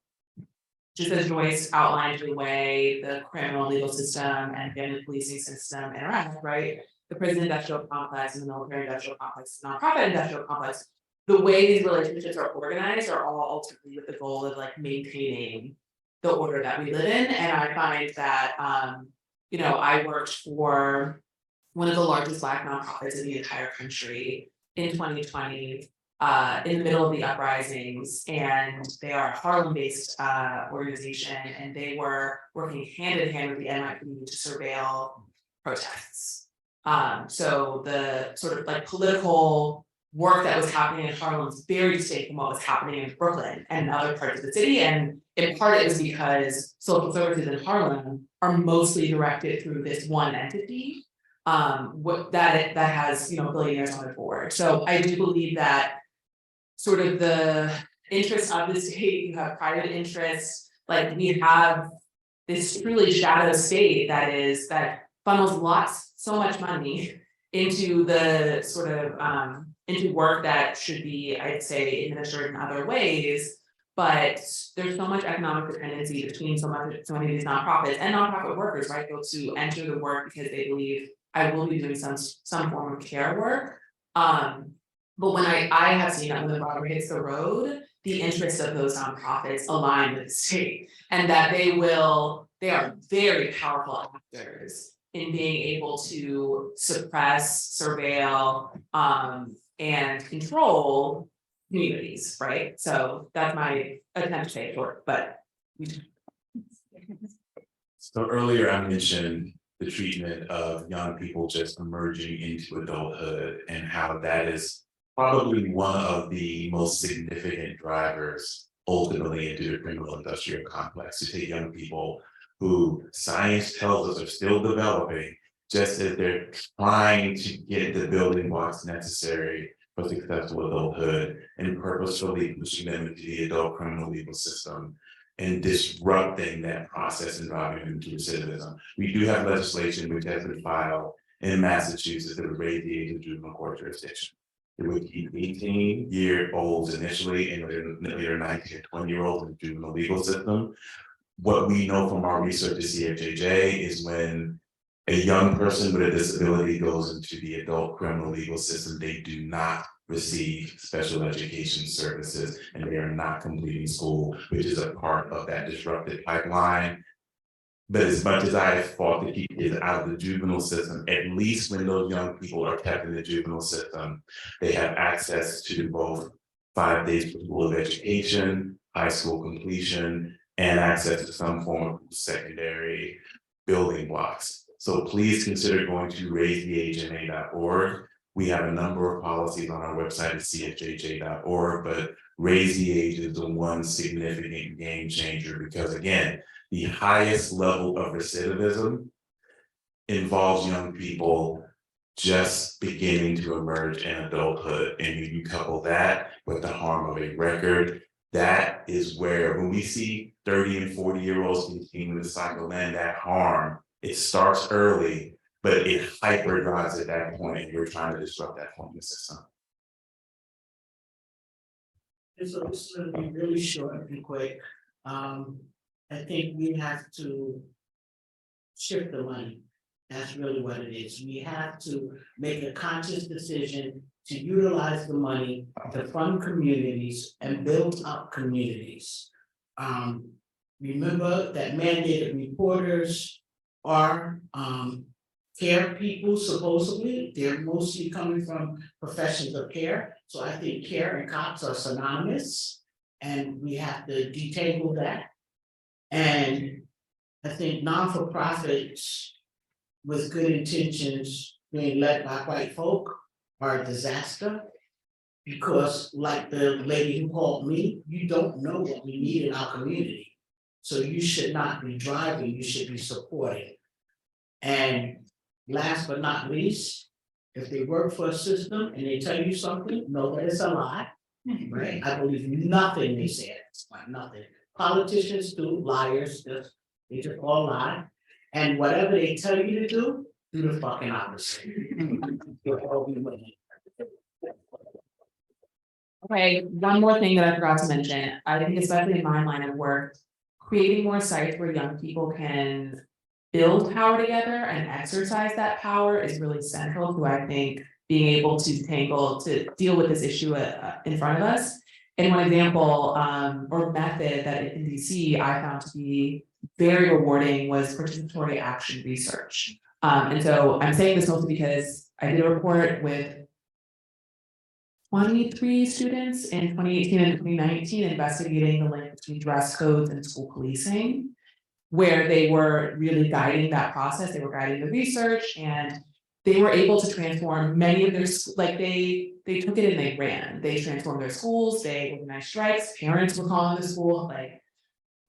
just as Joyce outlined the way the criminal legal system and family policing system interact, right? The prison industrial complex and the military industrial complex, nonprofit industrial complex, the way these relationships are organized are all ultimately with the goal of like maintaining the order that we live in. And I find that I worked for one of the largest Black nonprofits in the entire country in 2020, in the middle of the uprisings, and they are a Harlem-based organization, and they were working hand in hand with the NYPD to surveil protests. So the sort of like political work that was happening in Harlem was very distinct from what was happening in Brooklyn and other parts of the city, and in part it was because social services in Harlem are mostly directed through this one entity that has billionaires on the board. So I do believe that sort of the interests of the state, you have private interests, like we have this truly shadow state that funnels so much money into the sort of into work that should be, I'd say, administered in other ways. But there's so much economic dependency between so many of these nonprofits and nonprofit workers, right? Folks who enter the work because they believe I will be doing some form of care work. But when I have seen that when the rubber hits the road, the interests of those nonprofits align with the state, and that they are very powerful actors in being able to suppress, surveil, and control communities, right? So that's my attempt to say it short, but. So earlier I mentioned the treatment of young people just emerging into adulthood and how that is probably one of the most significant drivers ultimately into the criminal industrial complex, to take young people who science tells us are still developing, just as they're trying to get the building blocks necessary for successful adulthood, and purposefully pushing them into the adult criminal legal system and disrupting that process and driving them to recidivism. We do have legislation which has been filed in Massachusetts that would raise the age of juvenile court jurisdiction. It would keep 18-year-olds initially and later 19 and 20-year-olds in the juvenile legal system. What we know from our research at CFJJ is when a young person with a disability goes into the adult criminal legal system, they do not receive special education services and they are not completing school, which is a part of that disrupted pipeline. But as much as I have fought to keep kids out of the juvenile system, at least when those young people are kept in the juvenile system, they have access to both 5 days of school of education, high school completion, and access to some form of secondary building blocks. So please consider going to raisetheagema.org. We have a number of policies on our website at cfjj.org, but Raise the Age is the one significant game changer, because again, the highest level of recidivism involves young people just beginning to emerge in adulthood. And when you couple that with the harm of a record, that is where, when we see 30 and 40-year-olds continue to cycle in, that harm, it starts early, but it hyper drives at that point, and you're trying to disrupt that point in the system. And so this is gonna be really short and quick. I think we have to shift the money. That's really what it is. We have to make a conscious decision to utilize the money to fund communities and build up communities. Remember that mandated reporters are care people, supposedly. They're mostly coming from professions of care. So I think care and cops are synonymous, and we have to detangle that. And I think non-for-profits with good intentions being led by white folk are a disaster. Because like the lady who called me, you don't know what we need in our community. So you should not be driving, you should be supporting. And last but not least, if they work for a system and they tell you something, know that it's a lie, right? I believe nothing they say, it's like nothing. Politicians do, liars, they just all lie. And whatever they tell you to do the fucking opposite. You'll all be winning. Okay, one more thing that I forgot to mention, I think especially in my line of work, creating more sites where young people can build power together and exercise that power is really central to, I think, being able to deal with this issue in front of us. And one example or method that in DC I found to be very rewarding was participatory action research. And so I'm saying this mostly because I did a report with 23 students in 2018 and 2019 investigating the link between dress codes and school policing, where they were really guiding that process, they were guiding the research, and they were able to transform many of their, like they took it and they ran. They transformed their schools, they organized strikes, parents were calling the school, like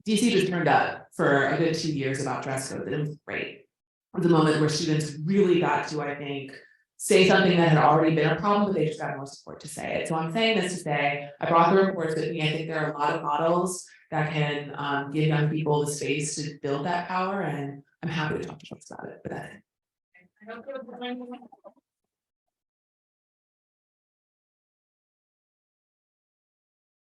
DC just turned up for a good 2 years about dress code, and it was great. It was a moment where students really got to, I think, say something that had already been a problem, but they just got more support to say it. So I'm saying this to say, I brought the reports with me. I think there are a lot of models that can give young people the space to build that power, and I'm happy to talk to folks about it. But that's it. I hope you're